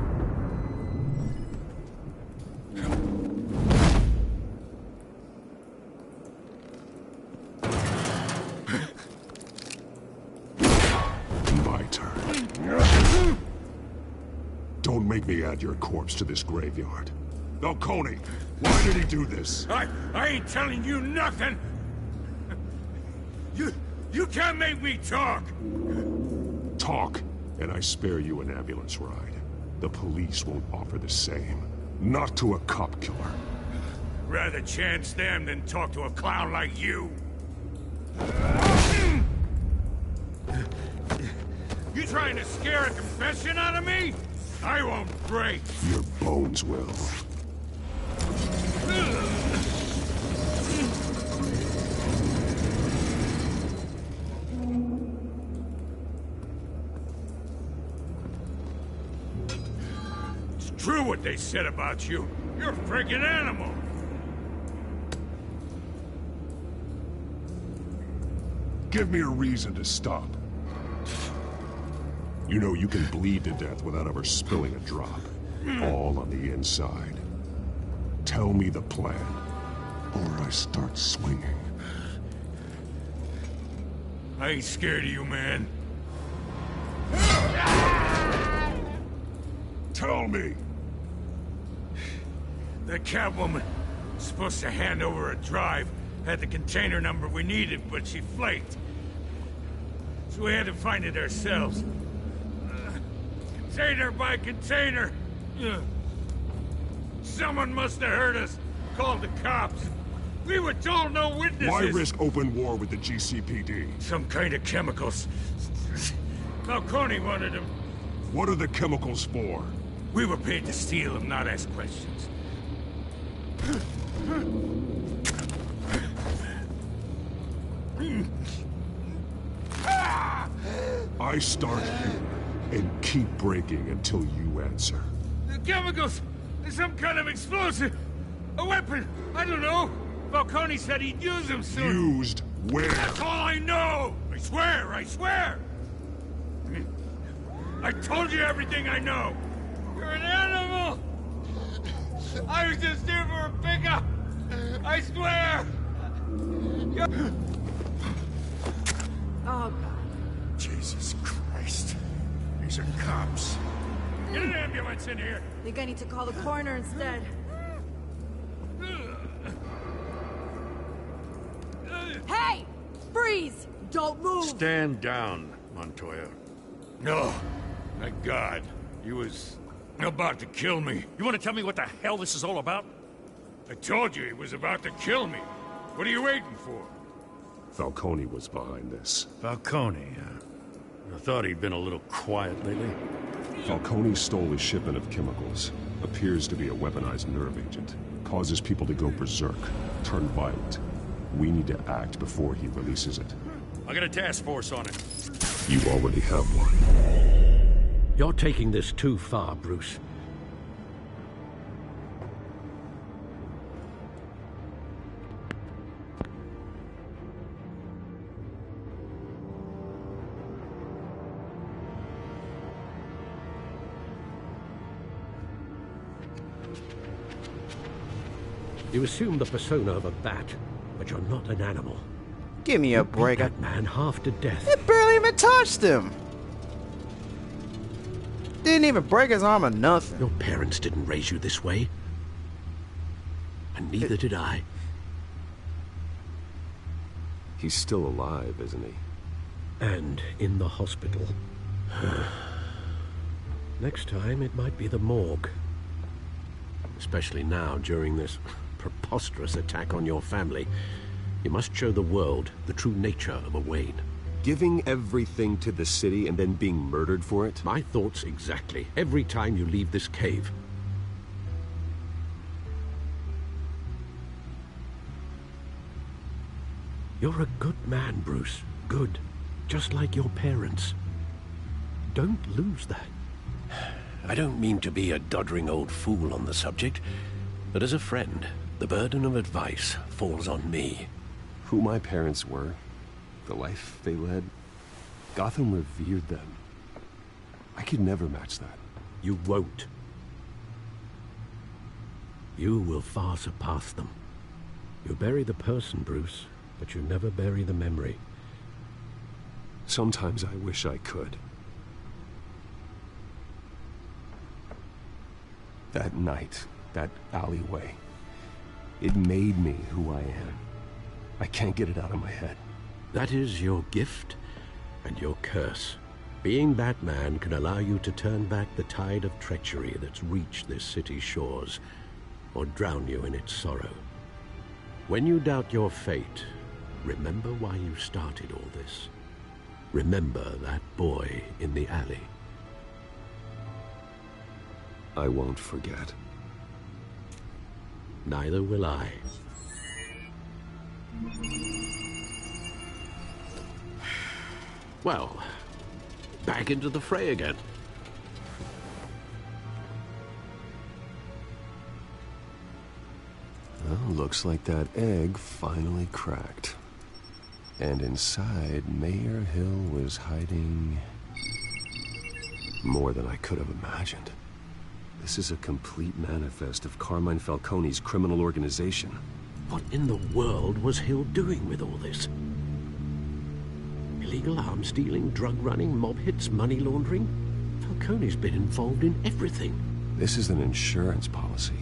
My turn. Don't make me add your corpse to this graveyard. Falcone, why did he do this? I ain't telling you nothing! You can't make me talk! Talk, and I spare you an ambulance ride. The police won't offer the same. Not to a cop killer. Rather chance them than talk to a clown like you. You trying to scare a confession out of me? I won't break. Your bones will. It's true what they said about you. You're a freaking animal. Give me a reason to stop. You know you can bleed to death without ever spilling a drop. All on the inside. Tell me the plan, or I start swinging. I ain't scared of you, man. Tell me! The Catwoman was supposed to hand over a drive. Had the container number we needed, but she flaked. So we had to find it ourselves. Container by container. Someone must have heard us. Called the cops. We were told no witnesses. Why risk open war with the GCPD? Some kind of chemicals. Falcone wanted them. What are the chemicals for? We were paid to steal them, not ask questions. I start here and keep breaking until you answer. The chemicals! There's some kind of explosive! A weapon! I don't know! Falcone said he'd use them soon. Used where? That's all I know! I swear! I swear! I told you everything I know! You're an animal! I was just here for a pickup! I swear! Oh, God. Jesus Christ. These are cops. Get an ambulance in here! Think I need to call the coroner instead. Hey! Freeze! Don't move! Stand down, Montoya. No. Thank God. He was about to kill me. You want to tell me what the hell this is all about? I told you he was about to kill me. What are you waiting for? Falcone was behind this. Falcone, I thought he'd been a little quiet lately. Falcone stole a shipment of chemicals. Appears to be a weaponized nerve agent. Causes people to go berserk, turn violent. We need to act before he releases it. I got a task force on it. You already have one. You're taking this too far, Bruce. You assume the persona of a bat, but you're not an animal. Give me a break. That man half to death. It barely even touched him. Didn't even break his arm or nothing. Your parents didn't raise you this way. And neither did I. He's still alive, isn't he? And in the hospital. Next time, it might be the morgue. Especially now, during this preposterous attack on your family. You must show the world the true nature of a Wayne. Giving everything to the city and then being murdered for it? My thoughts exactly. Every time you leave this cave. You're a good man, Bruce. Good. Just like your parents. Don't lose that. I don't mean to be a doddering old fool on the subject, but as a friend, the burden of advice falls on me. Who my parents were, the life they led, Gotham revered them. I could never match that. You won't. You will far surpass them. You bury the person, Bruce, but you never bury the memory. Sometimes I wish I could. That night, that alleyway, it made me who I am. I can't get it out of my head. That is your gift and your curse. Being Batman can allow you to turn back the tide of treachery that's reached this city's shores, or drown you in its sorrow. When you doubt your fate, remember why you started all this. Remember that boy in the alley. I won't forget. Neither will I. Well, back into the fray again. Well, looks like that egg finally cracked. And inside, Mayor Hill was hiding more than I could have imagined. This is a complete manifest of Carmine Falcone's criminal organization. What in the world was Hill doing with all this? Illegal arms dealing, drug running, mob hits, money laundering? Falcone's been involved in everything. This is an insurance policy.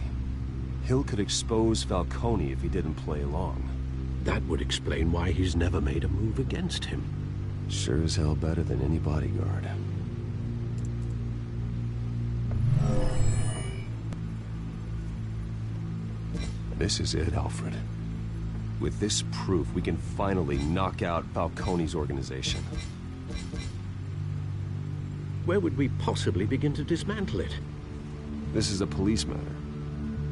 Hill could expose Falcone if he didn't play along. That would explain why he's never made a move against him. Sure as hell better than any bodyguard. This is it, Alfred. With this proof, we can finally knock out Falcone's organization. Where would we possibly begin to dismantle it? This is a police matter.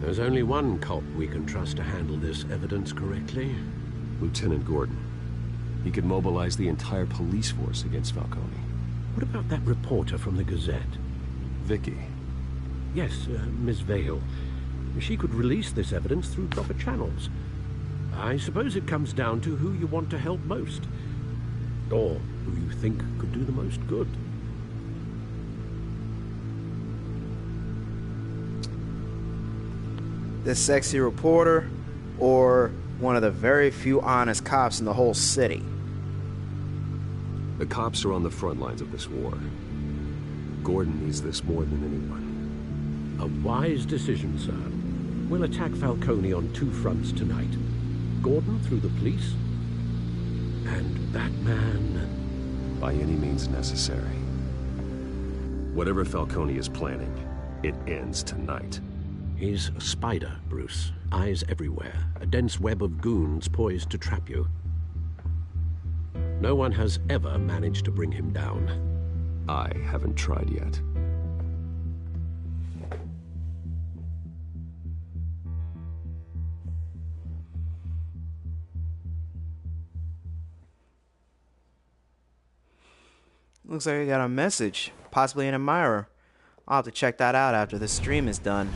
There's only one cop we can trust to handle this evidence correctly. Lieutenant Gordon. He could mobilize the entire police force against Falcone. What about that reporter from the Gazette? Vicky. Yes, Miss Vale. She could release this evidence through proper channels. I suppose it comes down to who you want to help most. Or who you think could do the most good. This sexy reporter, or one of the very few honest cops in the whole city? The cops are on the front lines of this war. Gordon needs this more than anyone. A wise decision, sir. We'll attack Falcone on two fronts tonight. Gordon through the police, and Batman... by any means necessary. Whatever Falcone is planning, it ends tonight. He's a spider, Bruce. Eyes everywhere. A dense web of goons poised to trap you. No one has ever managed to bring him down. I haven't tried yet. Looks like I got a message, possibly an admirer. I'll have to check that out after the stream is done.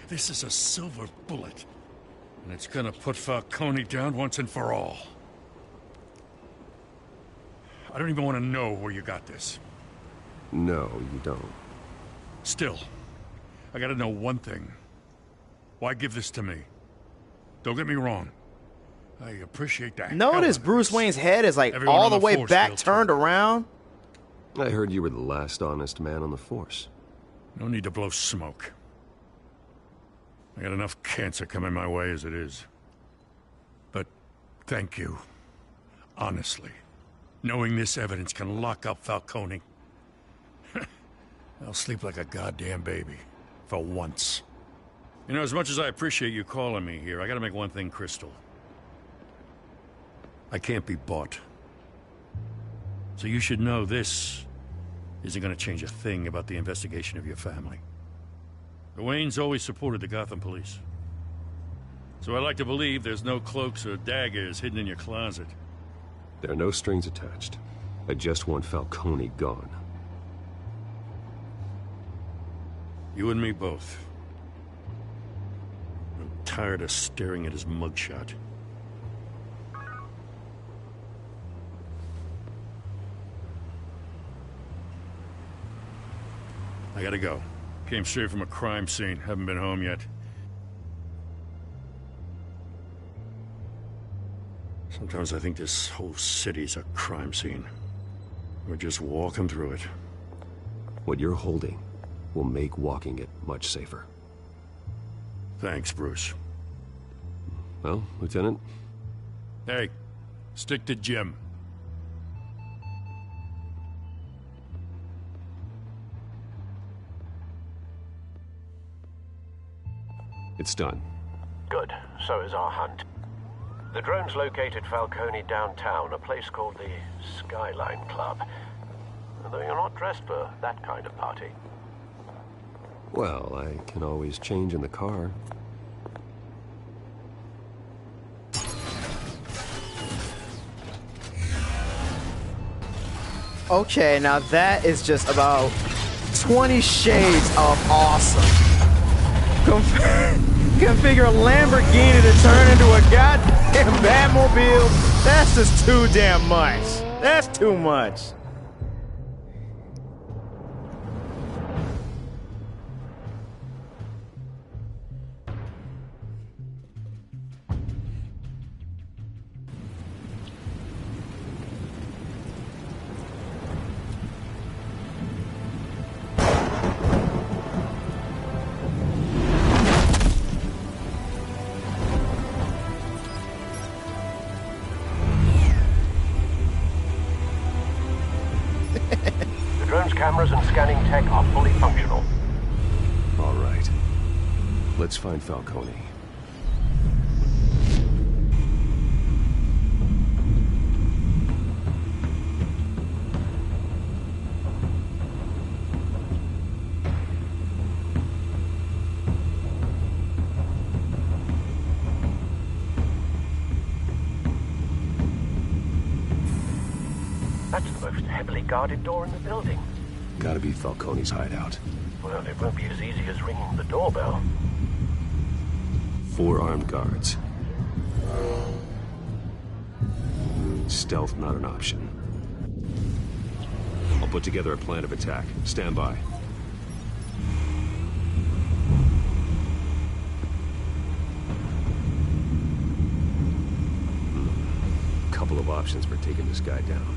This is a silver bullet. And it's gonna put Falcone down once and for all. I don't even want to know where you got this. No, you don't. Still, I gotta know one thing. Why give this to me? Don't get me wrong. I appreciate that. Notice Bruce Wayne's head is like all the way back turned around. I heard you were the last honest man on the force. No need to blow smoke. I got enough cancer coming my way as it is. But thank you. Honestly. Knowing this evidence can lock up Falcone. I'll sleep like a goddamn baby. For once. You know, as much as I appreciate you calling me here, I gotta make one thing crystal. I can't be bought. So you should know this isn't gonna change a thing about the investigation of your family. The Waynes always supported the Gotham police. So I like to believe there's no cloaks or daggers hidden in your closet. There are no strings attached. I just want Falcone gone. You and me both. I'm tired of staring at his mugshot. I gotta go. Came straight from a crime scene. Haven't been home yet. Sometimes I think this whole city's a crime scene. We're just walking through it. What you're holding will make walking it much safer. Thanks, Bruce. Well, Lieutenant? Hey, stick to Jim. It's done. Good. So is our hunt. The drones located Falcone downtown, a place called the Skyline Club. Though you're not dressed for that kind of party. Well, I can always change in the car. Okay, now that is just about 20 shades of awesome. Configure a Lamborghini to turn into a goddamn Batmobile. That's just too damn much. That's too much. cameras and scanning tech are fully functional. All right. Let's find Falcone. That's the most heavily guarded door in the building. Gotta be Falcone's hideout. Well, it won't be as easy as ringing the doorbell. 4 armed guards. Stealth not an option. I'll put together a plan of attack. Stand by. Couple of options for taking this guy down.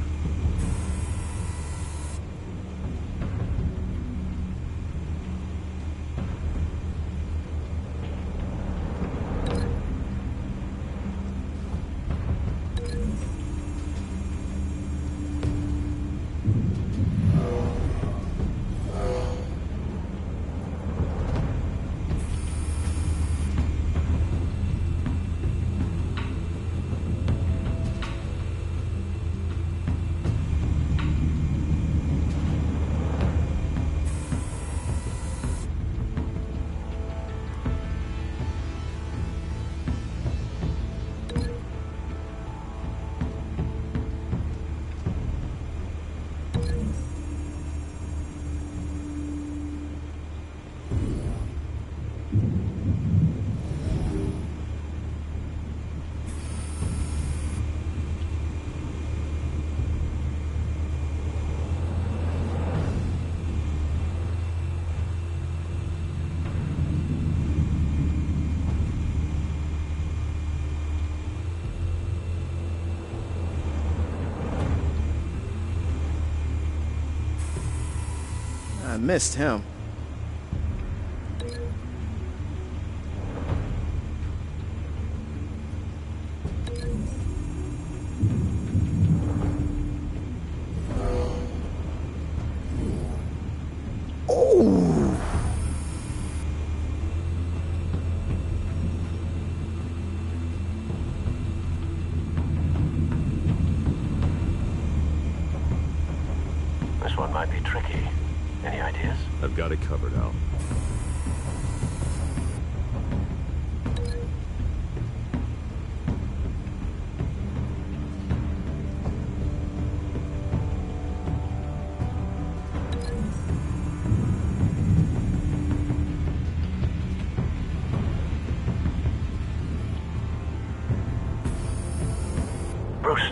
I missed him. This one might be tricky. Any ideas? I've got it covered, Al. Bruce,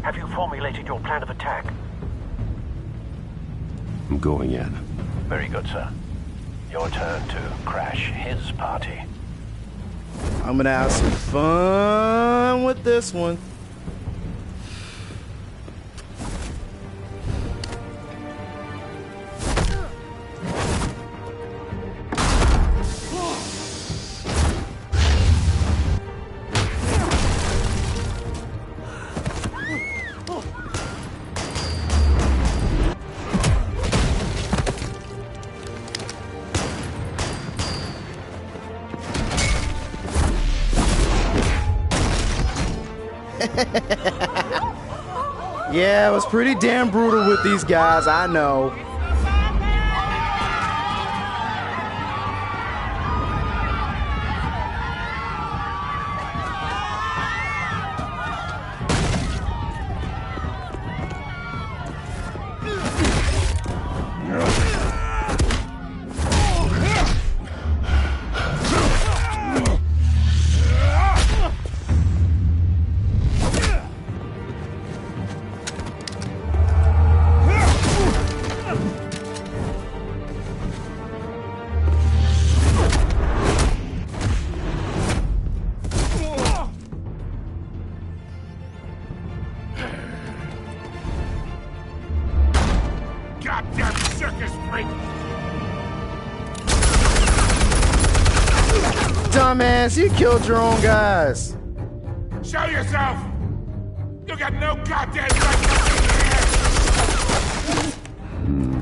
have you formulated your plan of attack? I'm going in. Very good, sir. Your turn to crash his party. I'm gonna have some fun with this one. Yeah, it was pretty damn brutal with these guys, I know. Goddamn circus freak! Dumbass, you killed your own guys. Show yourself! You got no goddamn right to be here!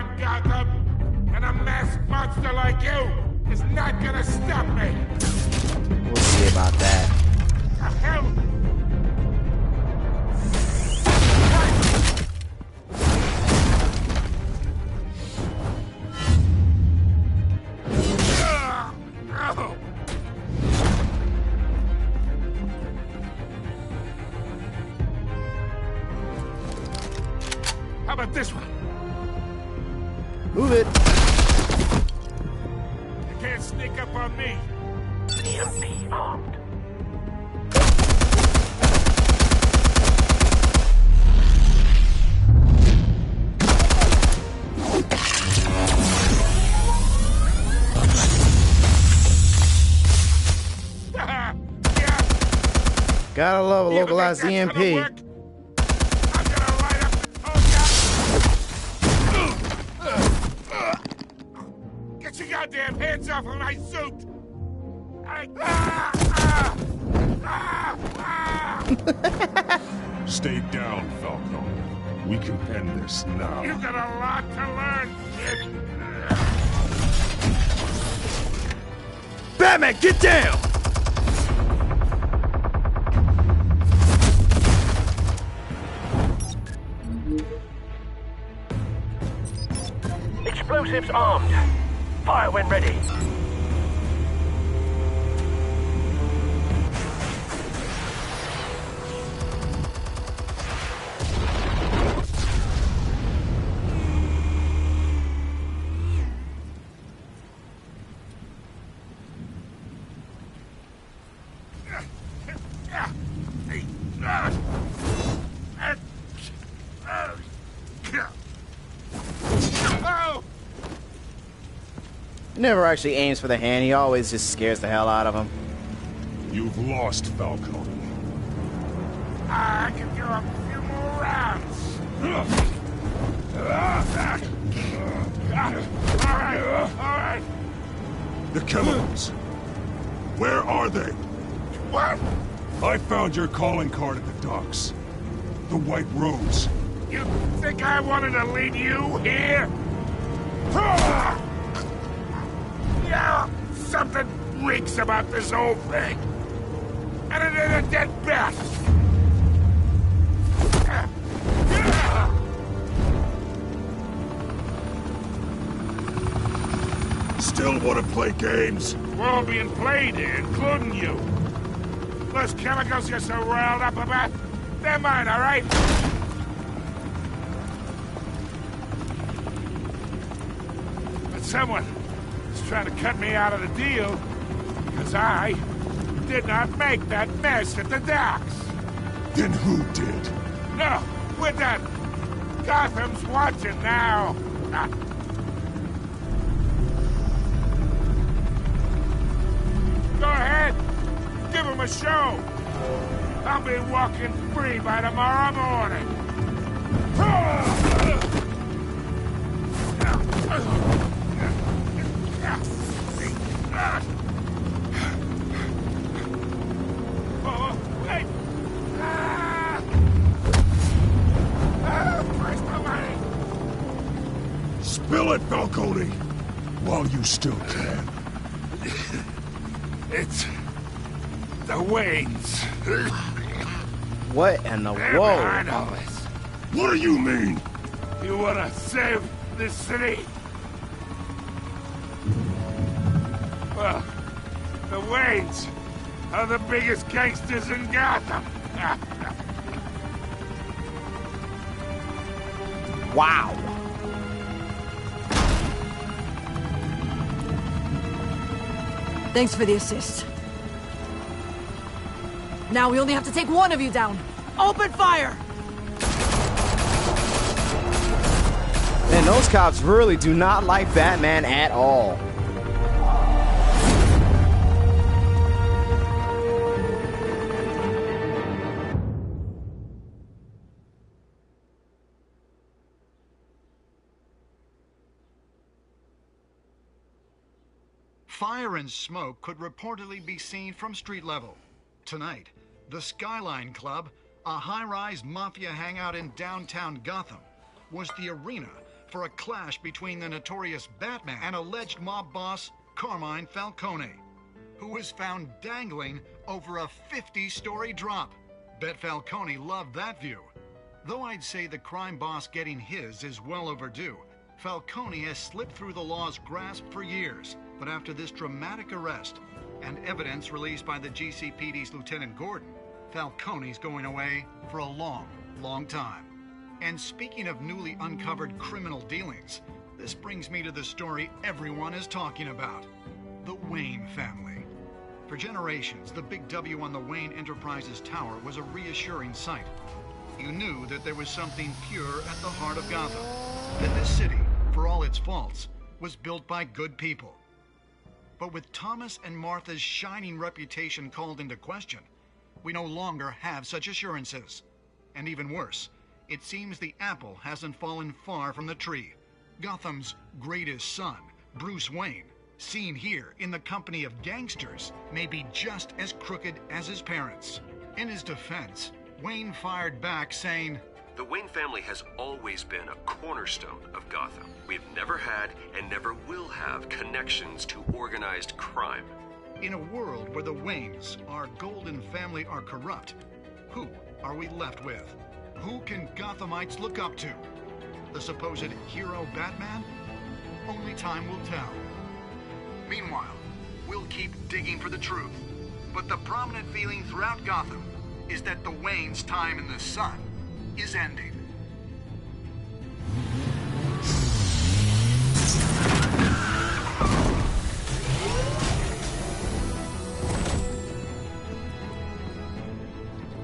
on, Gotham! And a masked monster like you is not gonna stop me! We'll see about that. The hell? How about this one? Move it. You can't sneak up on me. EMP armed. Gotta love a localized EMP. Get your goddamn hands off of my suit! Stay down, Falcon. We can end this now. You got a lot to learn, kid. Batman, get down! Explosives armed. Fire when ready. He never actually aims for the hand, he always just scares the hell out of him. You've lost, Falcon. I can go a few more rounds. All right. The chemicals. Where are they? What? I found your calling card at the docks. The White Rose. You think I wanted to lead you here? Yeah, something reeks about this whole thing. And it ain't a dead bat. Still want to play games? We're all being played here, including you. Those chemicals you're so riled up about, they're mine, all right? But someone is trying to cut me out of the deal because I did not make that mess at the docks. Then who did? No, we're done. Gotham's watching now. Go ahead. Give him a show. I'll be walking free by tomorrow morning. Oh, wait. Where's my money? Spill it, Falcone, while you still can. It's the Waynes. What in the They're whoa? behind all this. What do you mean? You wanna save this city? Well, the Waynes are the biggest gangsters in Gotham. Wow. Thanks for the assist. Now we only have to take one of you down. Open fire! Man, those cops really do not like Batman at all. Fire and smoke could reportedly be seen from street level. Tonight, the Skyline Club, a high-rise mafia hangout in downtown Gotham, was the arena for a clash between the notorious Batman and alleged mob boss Carmine Falcone, who was found dangling over a 50-story drop. Bet Falcone loved that view. Though I'd say the crime boss getting his is well overdue, Falcone has slipped through the law's grasp for years. But after this dramatic arrest and evidence released by the GCPD's Lieutenant Gordon, Falcone's going away for a long, long time. And speaking of newly uncovered criminal dealings, this brings me to the story everyone is talking about: the Wayne family. For generations, the big W on the Wayne Enterprises Tower was a reassuring sight. You knew that there was something pure at the heart of Gotham, that this city, for all its faults, was built by good people. But with Thomas and Martha's shining reputation called into question, we no longer have such assurances. And even worse, it seems the apple hasn't fallen far from the tree. Gotham's greatest son, Bruce Wayne, seen here in the company of gangsters, may be just as crooked as his parents. In his defense, Wayne fired back saying, "The Wayne family has always been a cornerstone of Gotham. We've never had and never will have connections to organized crime." In a world where the Waynes, our golden family, are corrupt, who are we left with? Who can Gothamites look up to? The supposed hero Batman? Only time will tell. Meanwhile, we'll keep digging for the truth. But the prominent feeling throughout Gotham is that the Waynes' time in the sun is ending.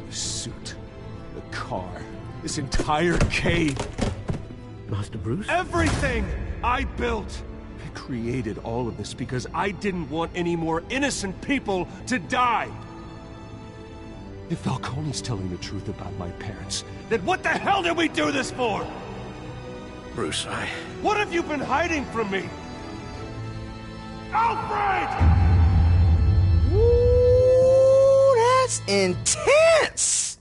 The suit, the car, this entire cave. Master Bruce? Everything I built! I created all of this because I didn't want any more innocent people to die! If Falcone's telling the truth about my parents, then what the hell did we do this for? Bruce, What have you been hiding from me? Alfred! Ooh, that's intense!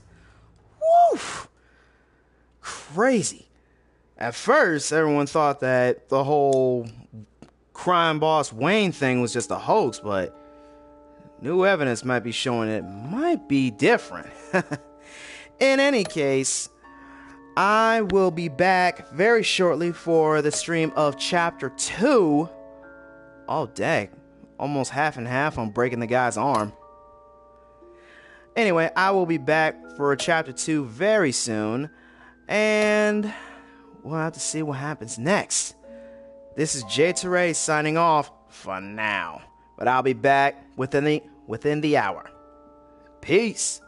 Woof! Crazy. At first, everyone thought that the whole crime boss Wayne thing was just a hoax, but new evidence might be showing it might be different. In any case, I will be back very shortly for the stream of Chapter 2. Oh, dang. Almost half and half on breaking the guy's arm. Anyway, I will be back for Chapter 2 very soon, and we'll have to see what happens next. This is Jay Teray signing off for now, but I'll be back within the hour. Peace.